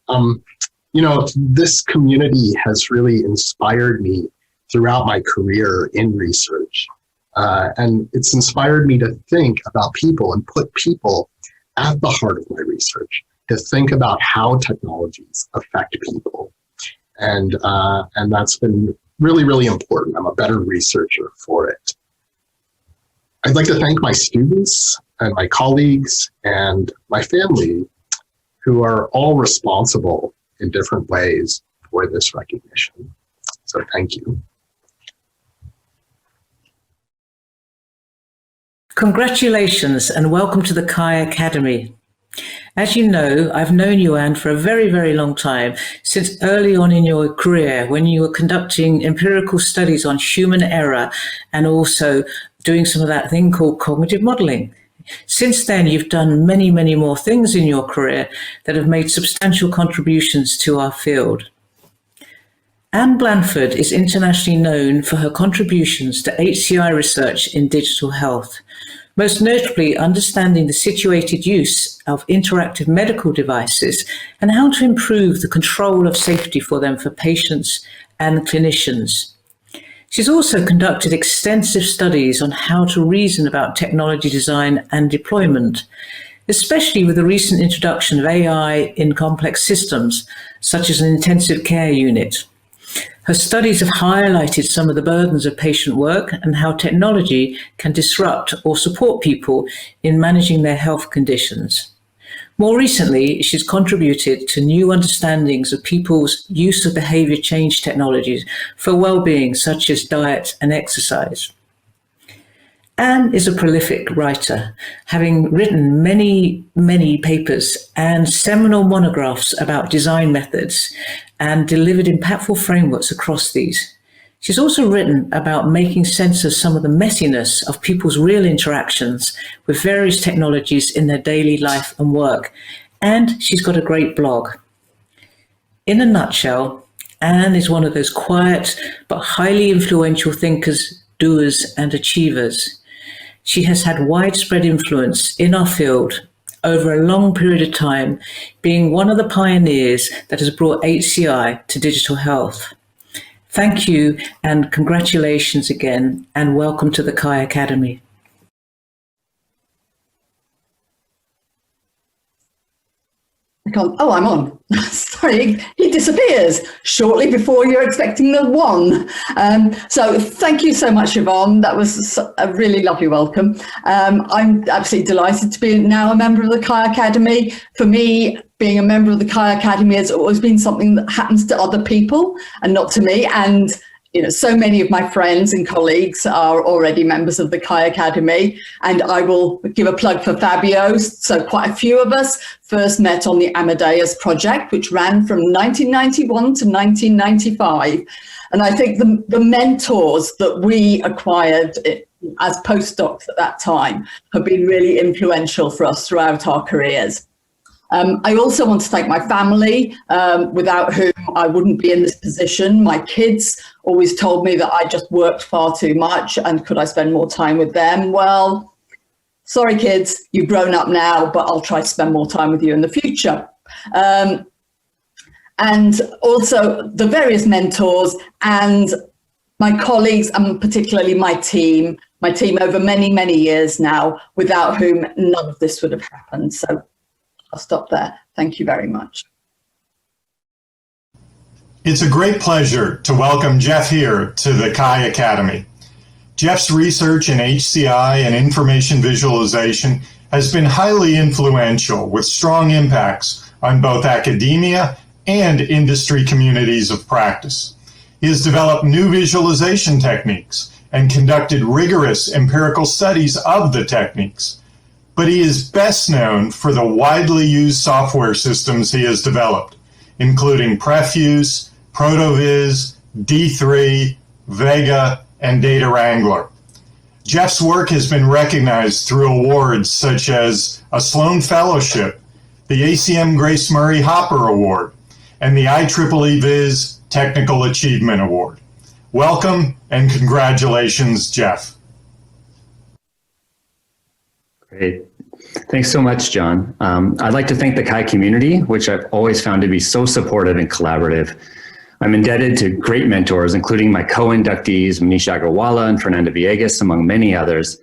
You know, this community has really inspired me throughout my career in research. And it's inspired me to think about people and put people at the heart of my research, to think about how technologies affect people. And that's been really, really important. I'm a better researcher for it. I'd like to thank my students and my colleagues and my family, who are all responsible in different ways for this recognition. So thank you. Congratulations and welcome to the Chi Academy. As you know, I've known you, Anne, for a very, very long time, since early on in your career when you were conducting empirical studies on human error and also doing some of that thing called cognitive modeling. Since then, you've done many, many more things in your career that have made substantial contributions to our field. Anne Blanford is internationally known for her contributions to HCI research in digital health, most notably understanding the situated use of interactive medical devices and how to improve the control of safety for them for patients and clinicians. She's also conducted extensive studies on how to reason about technology design and deployment, especially with the recent introduction of AI in complex systems, such as an intensive care unit. Her studies have highlighted some of the burdens of patient work and how technology can disrupt or support people in managing their health conditions. More recently, she's contributed to new understandings of people's use of behavior change technologies for well-being, such as diet and exercise. Anne is a prolific writer, having written many, many papers and seminal monographs about design methods and delivered impactful frameworks across these. She's also written about making sense of some of the messiness of people's real interactions with various technologies in their daily life and work. And she's got a great blog. In a nutshell, Anne is one of those quiet but highly influential thinkers, doers, and achievers. She has had widespread influence in our field over a long period of time, being one of the pioneers that has brought HCI to digital health. Thank you and congratulations again, and welcome to the Chi Academy. Oh, I'm on. Sorry, he disappears shortly before you're expecting the one. So thank you so much, Yvonne. That was a really lovely welcome. I'm absolutely delighted to be now a member of the Chi Academy. For me, being a member of the Chi Academy has always been something that happens to other people and not to me. And you know, so many of my friends and colleagues are already members of the Chi Academy, and I will give a plug for Fabio. So quite a few of us first met on the Amadeus project, which ran from 1991 to 1995. And I think the mentors that we acquired as postdocs at that time have been really influential for us throughout our careers. I also want to thank my family, without whom I wouldn't be in this position. My kids always told me that I just worked far too much and could I spend more time with them? Well, sorry kids, you've grown up now, but I'll try to spend more time with you in the future. And also the various mentors and my colleagues, and particularly my team over many, many years now, without whom none of this would have happened. So I'll stop there. Thank you very much. It's a great pleasure to welcome Jeff here to the Chi Academy. Jeff's research in HCI and information visualization has been highly influential, with strong impacts on both academia and industry communities of practice. He has developed new visualization techniques and conducted rigorous empirical studies of the techniques. But he is best known for the widely used software systems he has developed, including Prefuse, ProtoViz, D3, Vega, and Data Wrangler. Jeff's work has been recognized through awards such as a Sloan Fellowship, the ACM Grace Murray Hopper Award, and the IEEE Viz Technical Achievement Award. Welcome and congratulations, Jeff. Great. Thanks so much, John. I'd like to thank the CHI community, which I've always found to be so supportive and collaborative. I'm indebted to great mentors, including my co-inductees, Manish Agarwala and Fernanda Villegas, among many others.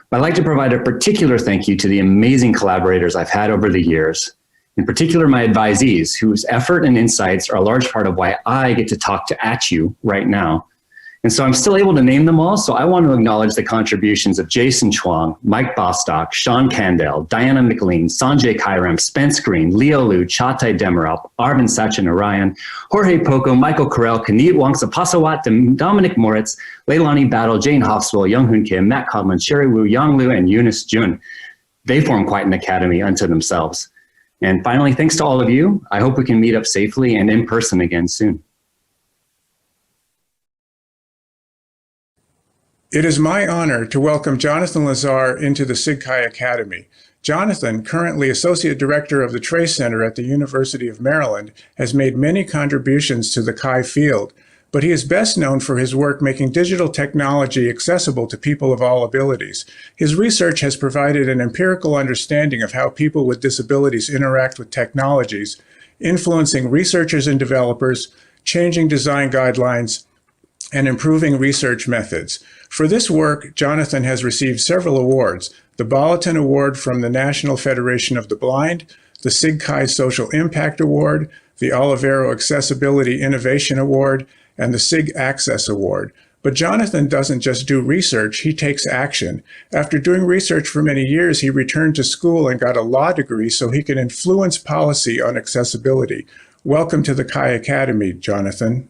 But I'd like to provide a particular thank you to the amazing collaborators I've had over the years, in particular my advisees, whose effort and insights are a large part of why I get to talk at you right now. And so I'm still able to name them all, so I want to acknowledge the contributions of Jason Chuang, Mike Bostock, Sean Kandel, Diana McLean, Sanjay Kairam, Spence Green, Leo Liu, Chatai Demirop, Arvind Sachinarayan, Jorge Poco, Michael Carell, Kaneet Wangsa Pasawat, Dominic Moritz, Leilani Battle, Jane Hofswell, Young-Hoon Kim, Matt Codman, Sherry Wu, Yang Liu, and Eunice Jun. They form quite an academy unto themselves. And finally, thanks to all of you. I hope we can meet up safely and in person again soon. It is my honor to welcome Jonathan Lazar into the SIGCHI Academy. Jonathan, currently Associate Director of the Trace Center at the University of Maryland, has made many contributions to the CHI field, but he is best known for his work making digital technology accessible to people of all abilities. His research has provided an empirical understanding of how people with disabilities interact with technologies, influencing researchers and developers, changing design guidelines, and improving research methods. For this work, Jonathan has received several awards: the Bolleton Award from the National Federation of the Blind, the SIGCHI Social Impact Award, the Olivero Accessibility Innovation Award, and the SIG Access Award. But Jonathan doesn't just do research, he takes action. After doing research for many years, he returned to school and got a law degree so he could influence policy on accessibility. Welcome to the CHI Academy, Jonathan.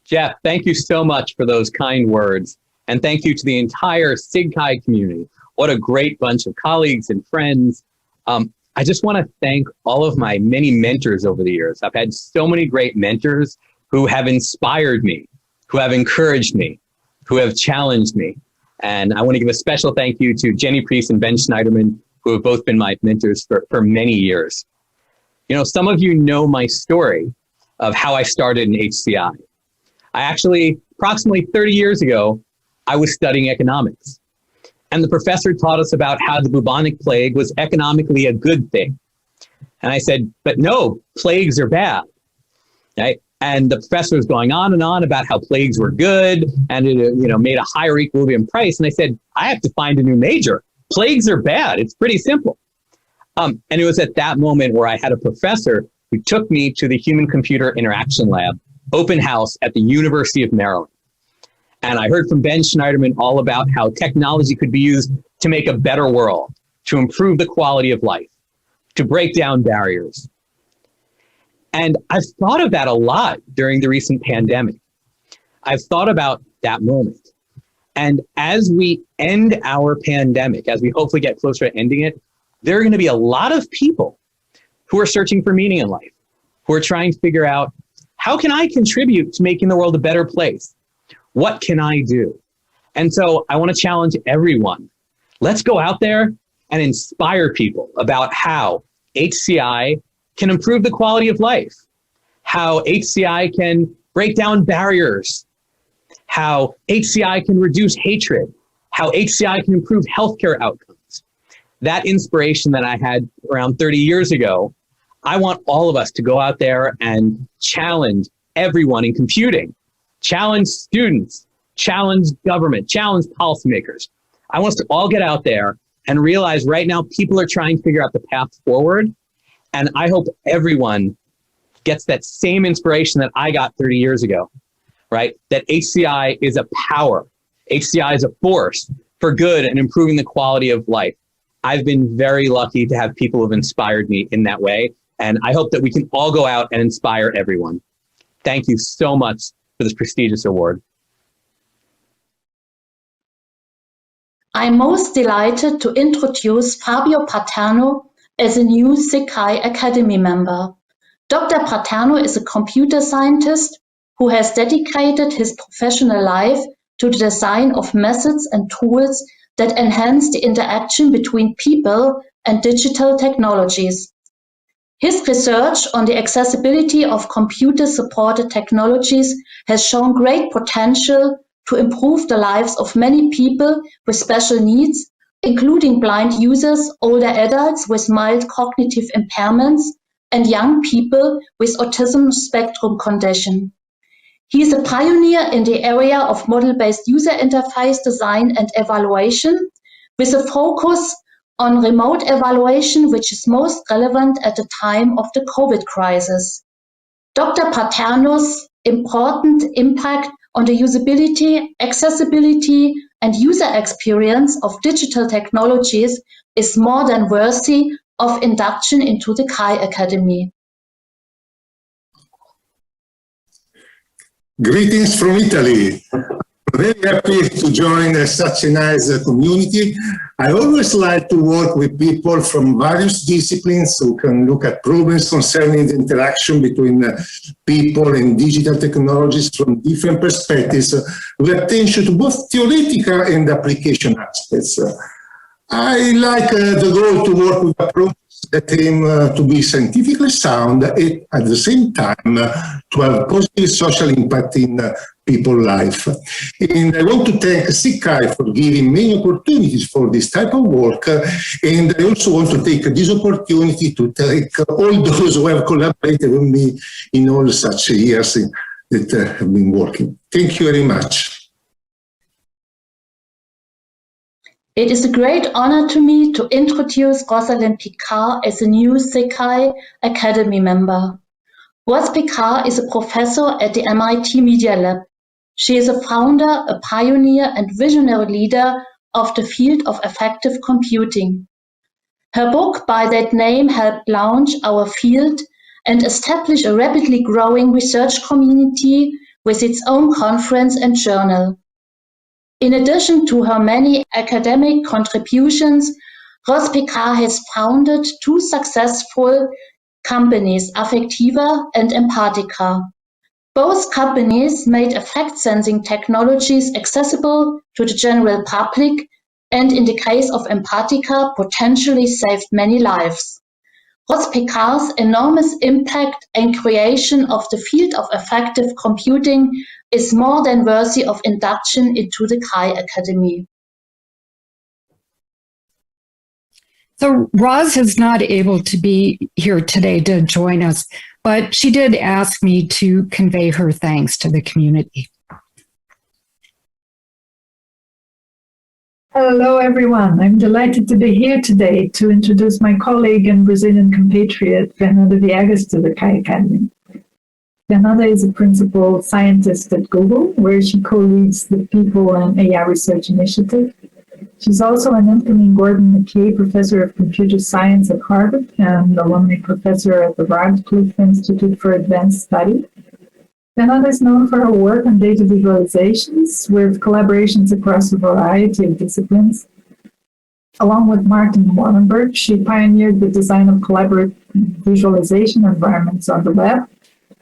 Jeff, thank you so much for those kind words. And thank you to the entire SIGCHI community. What a great bunch of colleagues and friends. I just want to thank all of my many mentors over the years. I've had so many great mentors who have inspired me, who have encouraged me, who have challenged me. And I want to give a special thank you to Jenny Priest and Ben Schneiderman, who have both been my mentors for many years. You know, some of you know my story of how I started in HCI. I actually, approximately 30 years ago, I was studying economics. And the professor taught us about how the bubonic plague was economically a good thing. And I said, but no, plagues are bad. Right? And the professor was going on and on about how plagues were good and it made a higher equilibrium price. And I said, I have to find a new major. Plagues are bad. It's pretty simple. And it was at that moment where I had a professor who took me to the Human-Computer Interaction Lab, open house at the University of Maryland. And I heard from Ben Schneiderman all about how technology could be used to make a better world, to improve the quality of life, to break down barriers. And I've thought of that a lot during the recent pandemic. I've thought about that moment. And as we end our pandemic, as we hopefully get closer to ending it, there are going to be a lot of people who are searching for meaning in life, who are trying to figure out, how can I contribute to making the world a better place? What can I do? And so I want to challenge everyone. Let's go out there and inspire people about how HCI can improve the quality of life, how HCI can break down barriers, how HCI can reduce hatred, how HCI can improve healthcare outcomes. That inspiration that I had around 30 years ago, I want all of us to go out there and challenge everyone in computing, challenge students, challenge government, challenge policymakers. I want us to all get out there and realize right now people are trying to figure out the path forward. And I hope everyone gets that same inspiration that I got 30 years ago, right? That HCI is a power. HCI is a force for good and improving the quality of life. I've been very lucky to have people who have inspired me in that way. And I hope that we can all go out and inspire everyone. Thank you so much for this prestigious award. I'm most delighted to introduce Fabio Paterno as a new SIGCHI Academy member. Dr. Paterno is a computer scientist who has dedicated his professional life to the design of methods and tools that enhance the interaction between people and digital technologies. His research on the accessibility of computer-supported technologies has shown great potential to improve the lives of many people with special needs, including blind users, older adults with mild cognitive impairments, and young people with autism spectrum condition. He is a pioneer in the area of model-based user interface design and evaluation, with a focus on remote evaluation, which is most relevant at the time of the COVID crisis. Dr. Paterno's important impact on the usability, accessibility, and user experience of digital technologies is more than worthy of induction into the CHI Academy. Greetings from Italy. Very happy to join such a nice community. I always like to work with people from various disciplines who can look at problems concerning the interaction between people and digital technologies from different perspectives, with attention to both theoretical and application aspects. I like the goal to work with approaches that aim to be scientifically sound and at the same time to have positive social impact in people's life. And I want to thank SIGCHI for giving many opportunities for this type of work. And I also want to take this opportunity to thank all those who have collaborated with me in all such years that have been working. Thank you very much. It is a great honor to me to introduce Rosalind Picard as a new SIGCHI Academy member. Ros Picard is a professor at the MIT Media Lab. She is a founder, a pioneer, and visionary leader of the field of affective computing. Her book by that name helped launch our field and establish a rapidly growing research community with its own conference and journal. In addition to her many academic contributions, Ros Picard has founded two successful companies, Affectiva and Empathica. Both companies made affect sensing technologies accessible to the general public, and in the case of Empathica, potentially saved many lives. Ros Picard's enormous impact and creation of the field of affective computing is more than worthy of induction into the CHI Academy. So Roz is not able to be here today to join us, but she did ask me to convey her thanks to the community. Hello, everyone. I'm delighted to be here today to introduce my colleague and Brazilian compatriot, Fernanda Viegas, to the CHI Academy. Fernanda is a principal scientist at Google, where she co-leads the People and AI Research Initiative. She's also an incoming Gordon McKay Professor of Computer Science at Harvard and alumni professor at the Radcliffe Institute for Advanced Study. Fernanda is known for her work on data visualizations with collaborations across a variety of disciplines. Along with Martin Wallenberg, she pioneered the design of collaborative visualization environments on the web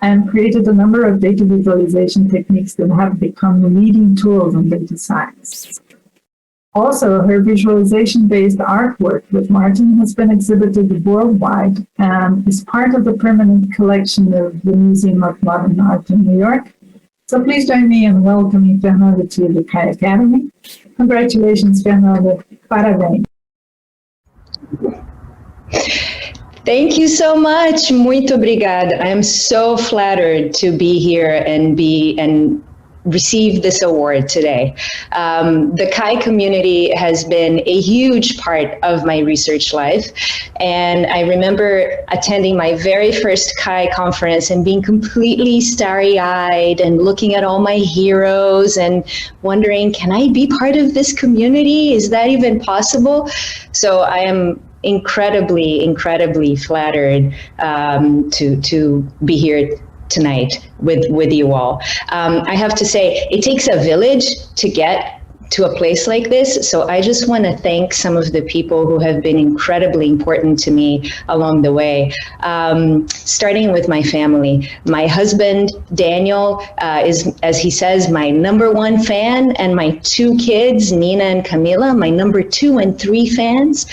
and created a number of data visualization techniques that have become leading tools in data science. Also, her visualization-based artwork with Martin has been exhibited worldwide and is part of the permanent collection of the Museum of Modern Art in New York. So please join me in welcoming Fernanda to the CHI Academy. Congratulations, Fernanda. Parabéns. Thank you so much. Muito obrigada. I am so flattered to be here and receive this award today. The CHI community has been a huge part of my research life. And I remember attending my very first CHI conference and being completely starry-eyed and looking at all my heroes and wondering, can I be part of this community? Is that even possible? So I am incredibly flattered to be here tonight with you all. I have to say, it takes a village to get to a place like this. So I just want to thank some of the people who have been incredibly important to me along the way. Starting with my family. My husband, Daniel, is, as he says, my #1 fan, and my 2 kids, Nina and Camila, my #2 and 3 fans.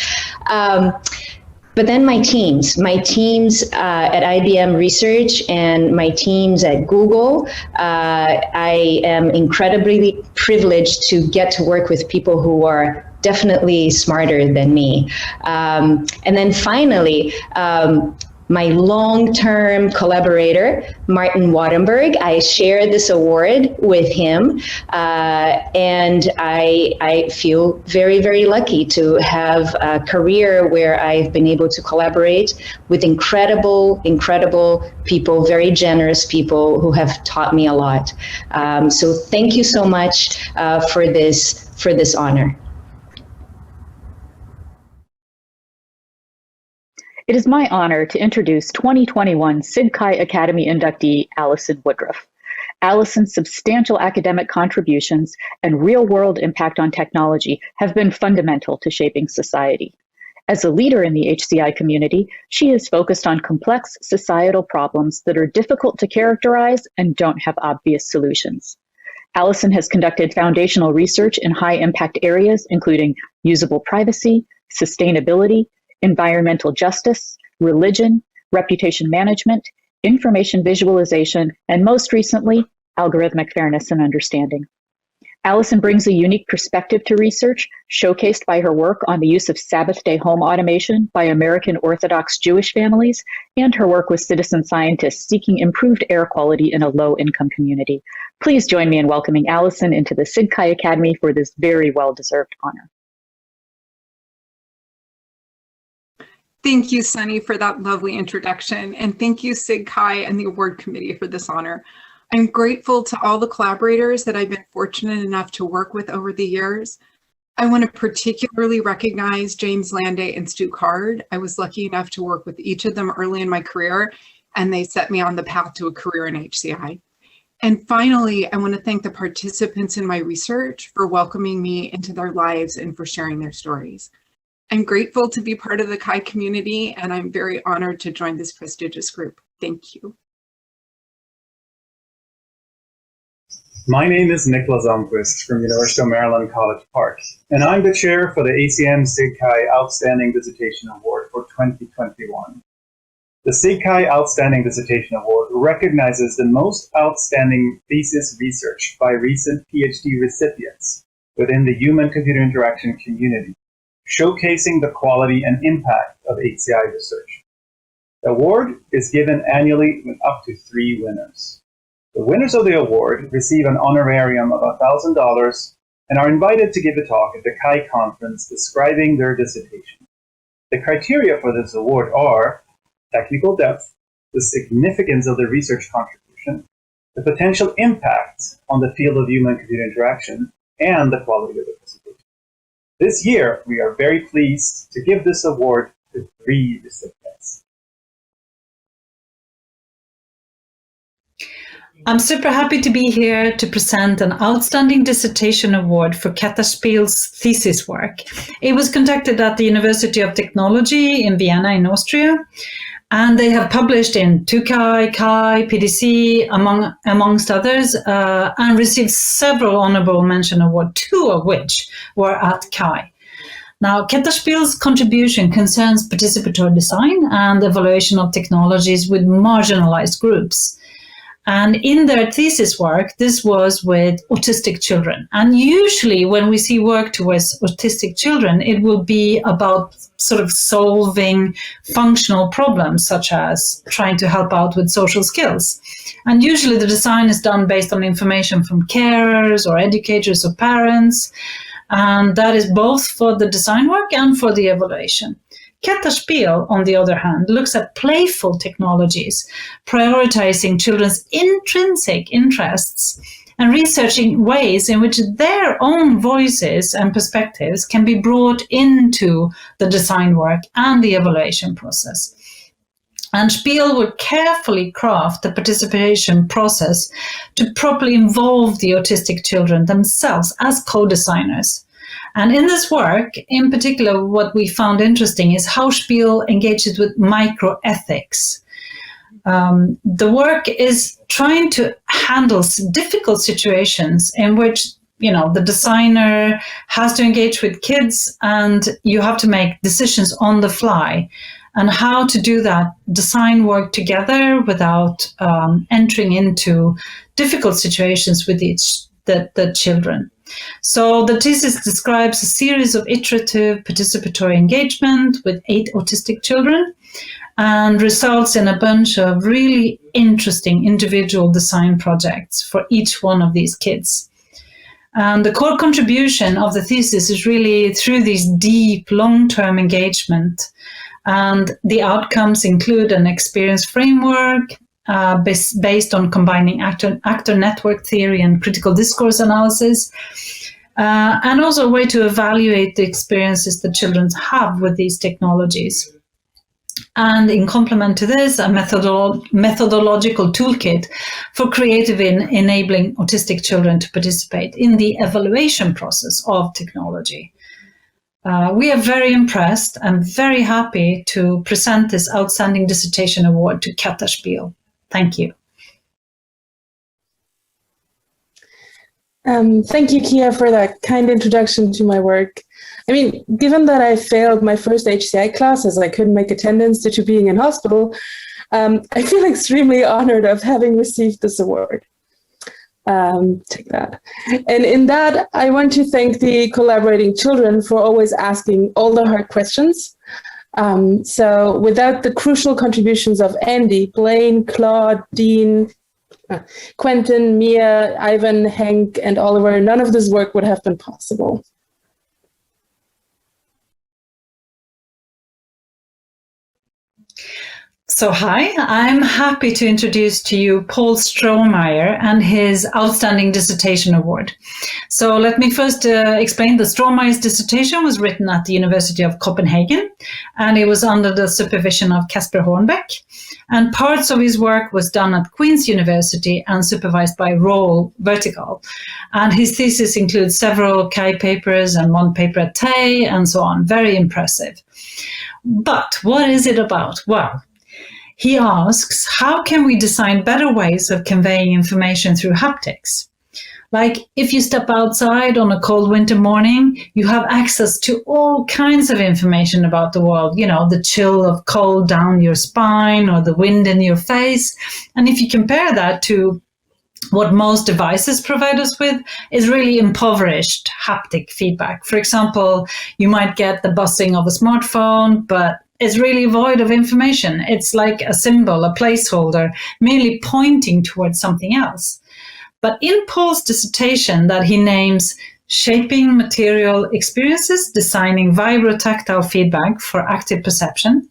But then my teams at IBM Research and my teams at Google, I am incredibly privileged to get to work with people who are definitely smarter than me. And then finally, my long-term collaborator, Martin Wattenberg, I share this award with him, and I feel very, very lucky to have a career where I've been able to collaborate with incredible people, very generous people who have taught me a lot. So thank you so much for this honor. It is my honor to introduce 2021 SIGCHI Academy inductee, Allison Woodruff. Allison's substantial academic contributions and real-world impact on technology have been fundamental to shaping society. As a leader in the HCI community, she is focused on complex societal problems that are difficult to characterize and don't have obvious solutions. Allison has conducted foundational research in high-impact areas, including usable privacy, sustainability, environmental justice, religion, reputation management, information visualization, and most recently, algorithmic fairness and understanding. Allison brings a unique perspective to research, showcased by her work on the use of Sabbath-day home automation by American Orthodox Jewish families, and her work with citizen scientists seeking improved air quality in a low-income community. Please join me in welcoming Allison into the SIGCHI Academy for this very well-deserved honor. Thank you, Sunny, for that lovely introduction. And thank you, SIGCHI and the award committee for this honor. I'm grateful to all the collaborators that I've been fortunate enough to work with over the years. I want to particularly recognize James Landay and Stu Card. I was lucky enough to work with each of them early in my career, and they set me on the path to a career in HCI. And finally, I want to thank the participants in my research for welcoming me into their lives and for sharing their stories. I'm grateful to be part of the CHI community, and I'm very honored to join this prestigious group. Thank you. My name is Nicholas Almquist from University of Maryland College Park, and I'm the chair for the ACM SIGCHI Outstanding Dissertation Award for 2021. The SIGCHI Outstanding Dissertation Award recognizes the most outstanding thesis research by recent PhD recipients within the human-computer interaction community, showcasing the quality and impact of HCI research. The award is given annually with up to 3 winners. The winners of the award receive an honorarium of $1,000 and are invited to give a talk at the CHI conference describing their dissertation. The criteria for this award are technical depth, the significance of the research contribution, the potential impact on the field of human-computer interaction, and the quality of the presentation. This year, we are very pleased to give this award to 3 recipients. I'm super happy to be here to present an Outstanding Dissertation Award for Ketta Spiel's thesis work. It was conducted at the University of Technology in Vienna in Austria, and they have published in 2CHI, CHI, PDC, amongst others, and received several honorable mention awards, 2 of which were at CHI. Now, Ketta Spiel's contribution concerns participatory design and evaluation of technologies with marginalized groups. And in their thesis work, this was with autistic children. And usually when we see work towards autistic children, it will be about sort of solving functional problems, such as trying to help out with social skills. And usually the design is done based on information from carers or educators or parents. And that is both for the design work and for the evaluation. Ketta Spiel, on the other hand, looks at playful technologies, prioritizing children's intrinsic interests and researching ways in which their own voices and perspectives can be brought into the design work and the evaluation process. And Spiel will carefully craft the participation process to properly involve the autistic children themselves as co-designers. And in this work, in particular, what we found interesting is how Spiel engages with microethics. The work is trying to handle difficult situations in which, the designer has to engage with kids and you have to make decisions on the fly. and how to do that design work together without entering into difficult situations with the children. So the thesis describes a series of iterative participatory engagement with 8 autistic children and results in a bunch of really interesting individual design projects for each one of these kids. And the core contribution of the thesis is really through this deep, long-term engagement. And the outcomes include an experience framework based on combining actor network theory and critical discourse analysis, and also a way to evaluate the experiences the children have with these technologies. And in complement to this, a methodological toolkit for creative enabling autistic children to participate in the evaluation process of technology. We are very impressed and very happy to present this Outstanding Dissertation Award to Katta Spiel. Thank you. Thank you, Kia, for that kind introduction to my work. I mean, given that I failed my first HCI class as I couldn't make attendance due to being in hospital, I feel extremely honored of having received this award. Take that. And in that, I want to thank the collaborating children for always asking all the hard questions. So without the crucial contributions of Andy, Blaine, Claude, Dean, Quentin, Mia, Ivan, Henk, and Oliver, none of this work would have been possible. So hi, I'm happy to introduce to you Paul Strohmeyer and his Outstanding Dissertation Award. So let me first explain that Strohmeyer's dissertation was written at the University of Copenhagen, and it was under the supervision of Kasper Hornbeck. And parts of his work was done at Queen's University and supervised by Roel Vertical. And his thesis includes several CHI papers and one paper at TAE and so on. Very impressive. But what is it about? Well, he asks, how can we design better ways of conveying information through haptics? Like if you step outside on a cold winter morning, you have access to all kinds of information about the world, you know, the chill of cold down your spine or the wind in your face. And if you compare that to what most devices provide us with, is really impoverished haptic feedback. For example, you might get the buzzing of a smartphone, but it's really void of information. It's like a symbol, a placeholder, merely pointing towards something else. But in Paul's dissertation that he names Shaping Material Experiences, Designing Vibrotactile Feedback for Active Perception,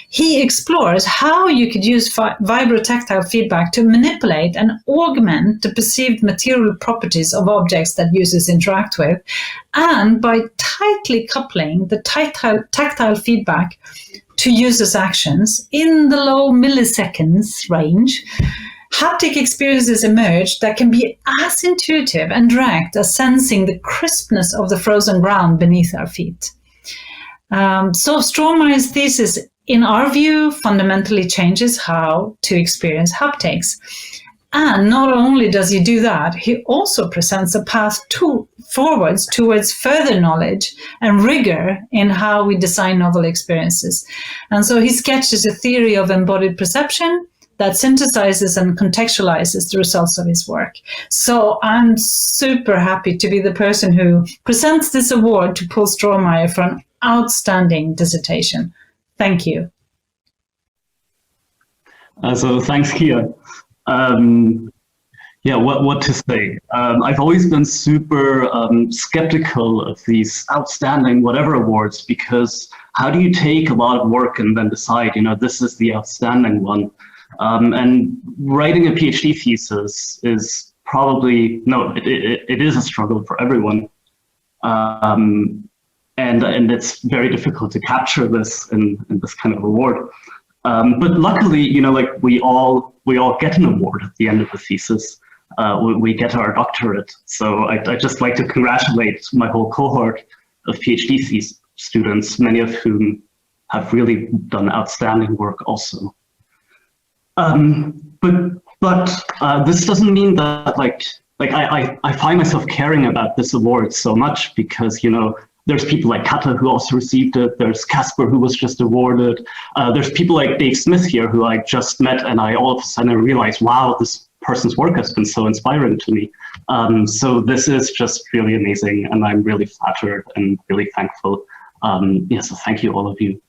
he explores how you could use vibrotactile feedback to manipulate and augment the perceived material properties of objects that users interact with, and by tightly coupling the tactile feedback to users' actions in the low milliseconds range, haptic experiences emerge that can be as intuitive and direct as sensing the crispness of the frozen ground beneath our feet. So Strohmeyer's thesis, in our view, fundamentally changes how to experience haptics. And not only does he do that, he also presents a path forwards towards further knowledge and rigor in how we design novel experiences. And so he sketches a theory of embodied perception that synthesizes and contextualizes the results of his work. So I'm super happy to be the person who presents this award to Paul Strohmeyer for an outstanding dissertation. Thank you. So thanks, Kia. Yeah, what to say? I've always been super skeptical of these outstanding whatever awards, because how do you take a lot of work and then decide, you know, this is the outstanding one? And writing a PhD thesis is probably, no, it is a struggle for everyone. And it's very difficult to capture this in this kind of award. But luckily, you know, like we all get an award at the end of the thesis. We get our doctorate. So I'd just like to congratulate my whole cohort of PhD students, many of whom have really done outstanding work also. But this doesn't mean that like I find myself caring about this award so much, because, you know, There's people like Kata who also received it. There's Casper who was just awarded. There's people like Dave Smith here who I just met, and I all of a sudden realized, wow, this person's work has been so inspiring to me. So this is just really amazing, and I'm really flattered and really thankful. So thank you, all of you.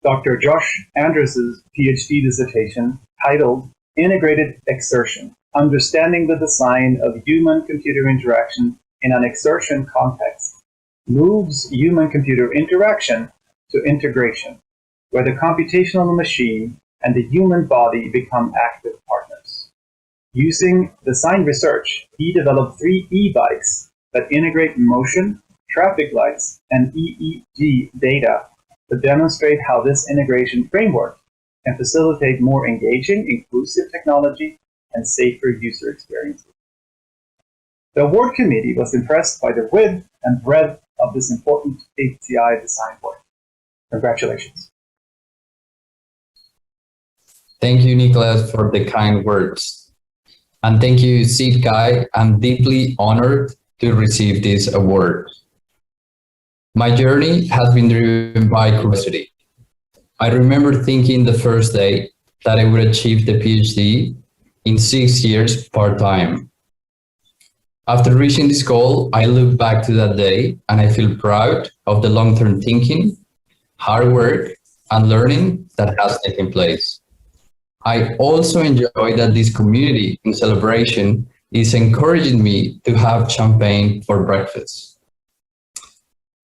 Dr. Josh Andrus' PhD dissertation titled Integrated Exertion, Understanding the Design of Human-Computer Interaction in an Exertion Context, moves human-computer interaction to integration, where the computational machine and the human body become active partners. Using design research, he developed 3 e-bikes that integrate motion, traffic lights, and EEG data to demonstrate how this integration framework can facilitate more engaging, inclusive technology and safer user experiences. The award committee was impressed by the width and breadth of this important HCI design work. Congratulations. Thank you, Nicholas, for the kind words. And thank you, SIGCHI. I'm deeply honored to receive this award. My journey has been driven by curiosity. I remember thinking the first day that I would achieve the PhD in 6 years part-time. After reaching this goal, I look back to that day and I feel proud of the long-term thinking, hard work, and learning that has taken place. I also enjoy that this community in celebration is encouraging me to have champagne for breakfast.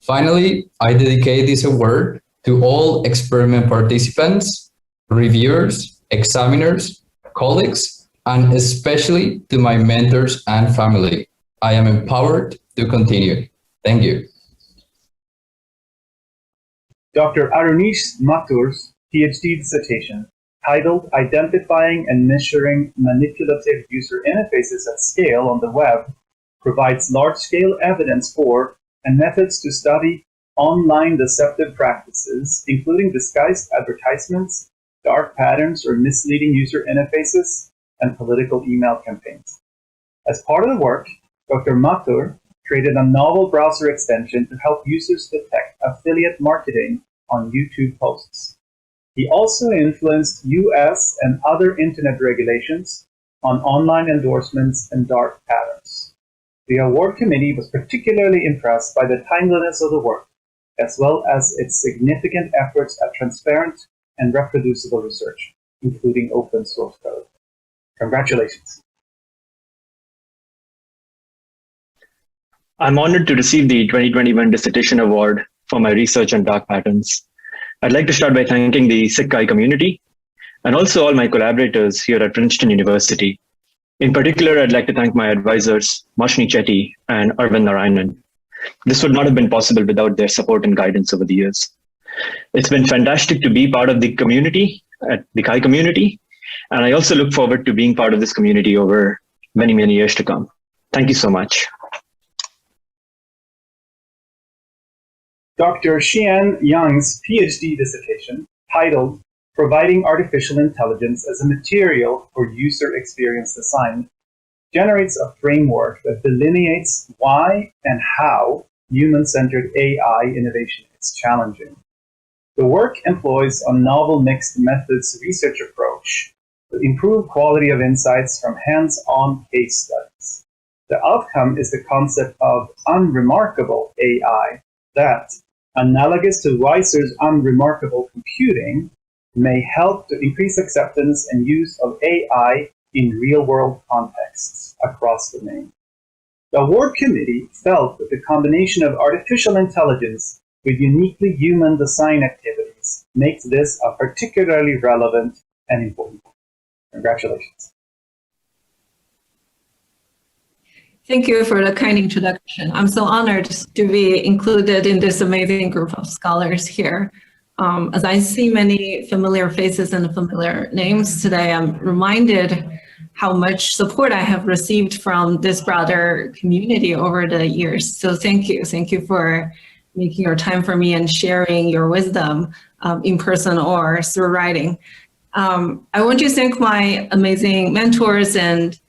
Finally, I dedicate this award to all experiment participants, reviewers, examiners, colleagues, and especially to my mentors and family. I am empowered to continue. Thank you. Dr. Arunesh Mathur's PhD dissertation, titled Identifying and Measuring Manipulative User Interfaces at Scale on the Web, provides large-scale evidence for and methods to study online deceptive practices, including disguised advertisements, dark patterns or misleading user interfaces, and political email campaigns. As part of the work, Dr. Mathur created a novel browser extension to help users detect affiliate marketing on YouTube posts. He also influenced US and other internet regulations on online endorsements and dark patterns. The award committee was particularly impressed by the timeliness of the work, as well as its significant efforts at transparent and reproducible research, including open source code. Congratulations. I'm honored to receive the 2021 Dissertation Award for my research on dark patterns. I'd like to start by thanking the SIGCHI community and also all my collaborators here at Princeton University. In particular, I'd like to thank my advisors, Moshni Chetty and Arvind Narayanan. This would not have been possible without their support and guidance over the years. It's been fantastic to be part of the community, at the CHI community, and I also look forward to being part of this community over many, many years to come. Thank you so much. Dr. Xian Yang's PhD dissertation, titled Providing Artificial Intelligence as a Material for User Experience Design, generates a framework that delineates why and how human-centered AI innovation is challenging. The work employs a novel mixed methods research approach to improve quality of insights from hands-on case studies. The outcome is the concept of unremarkable AI that, analogous to Weiser's unremarkable computing, may help to increase acceptance and use of AI in real-world contexts across domains. The award committee felt that the combination of artificial intelligence with uniquely human design activities makes this a particularly relevant and important. Congratulations. Thank you for the kind introduction. I'm so honored to be included in this amazing group of scholars here. As I see many familiar faces and familiar names today, I'm reminded how much support I have received from this broader community over the years. So thank you. Thank you for making your time for me and sharing your wisdom in person or through writing. I want to thank my amazing mentors and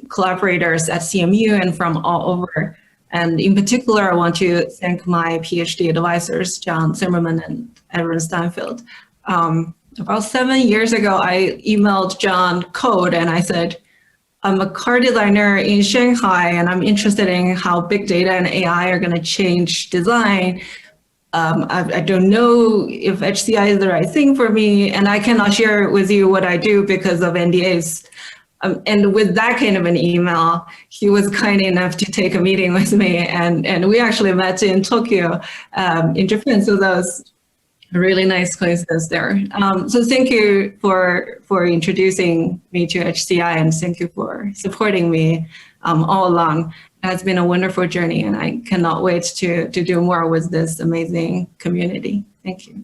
collaborators at CMU and from all over. And in particular, I want to thank my PhD advisors, John Zimmerman and Edwin Steinfeld. About 7 years ago, I emailed John code and I said, I'm a car designer in Shanghai and I'm interested in how big data and AI are going to change design. I don't know if HCI is the right thing for me, and I cannot share with you what I do because of NDAs. And with that kind of an email, he was kind enough to take a meeting with me, and we actually met in Tokyo, in Japan. So that was a really nice coincidence there. So thank you for introducing me to HCI, and thank you for supporting me all along. It's been a wonderful journey, and I cannot wait to do more with this amazing community. Thank you.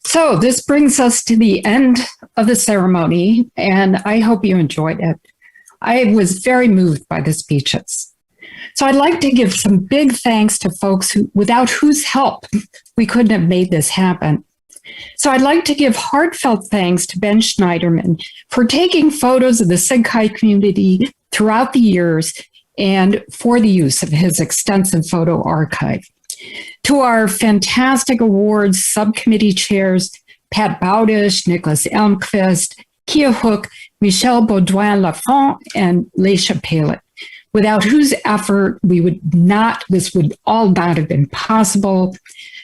So this brings us to the end of the ceremony, and I hope you enjoyed it. I was very moved by the speeches. So I'd like to give some big thanks to folks without whose help we couldn't have made this happen. So I'd like to give heartfelt thanks to Ben Schneiderman for taking photos of the SIGCHI community throughout the years and for the use of his extensive photo archive. To our fantastic awards subcommittee chairs, Pat Bowdish, Nicholas Elmquist, Kia Hook, Michelle Baudouin-Lafont, and Leisha Palin, without whose effort this would all not have been possible.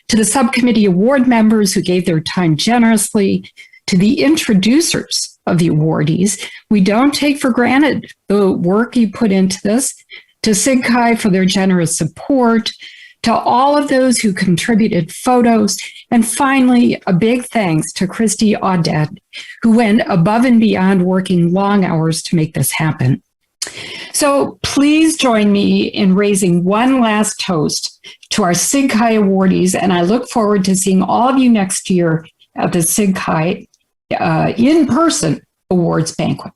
To the subcommittee award members who gave their time generously, to the introducers of the awardees, we don't take for granted the work you put into this, to SIGCHI for their generous support, to all of those who contributed photos, and finally, a big thanks to Christy Audette, who went above and beyond working long hours to make this happen. So please join me in raising one last toast to our SIGCHI awardees, and I look forward to seeing all of you next year at the SIGCHI in-person awards banquet.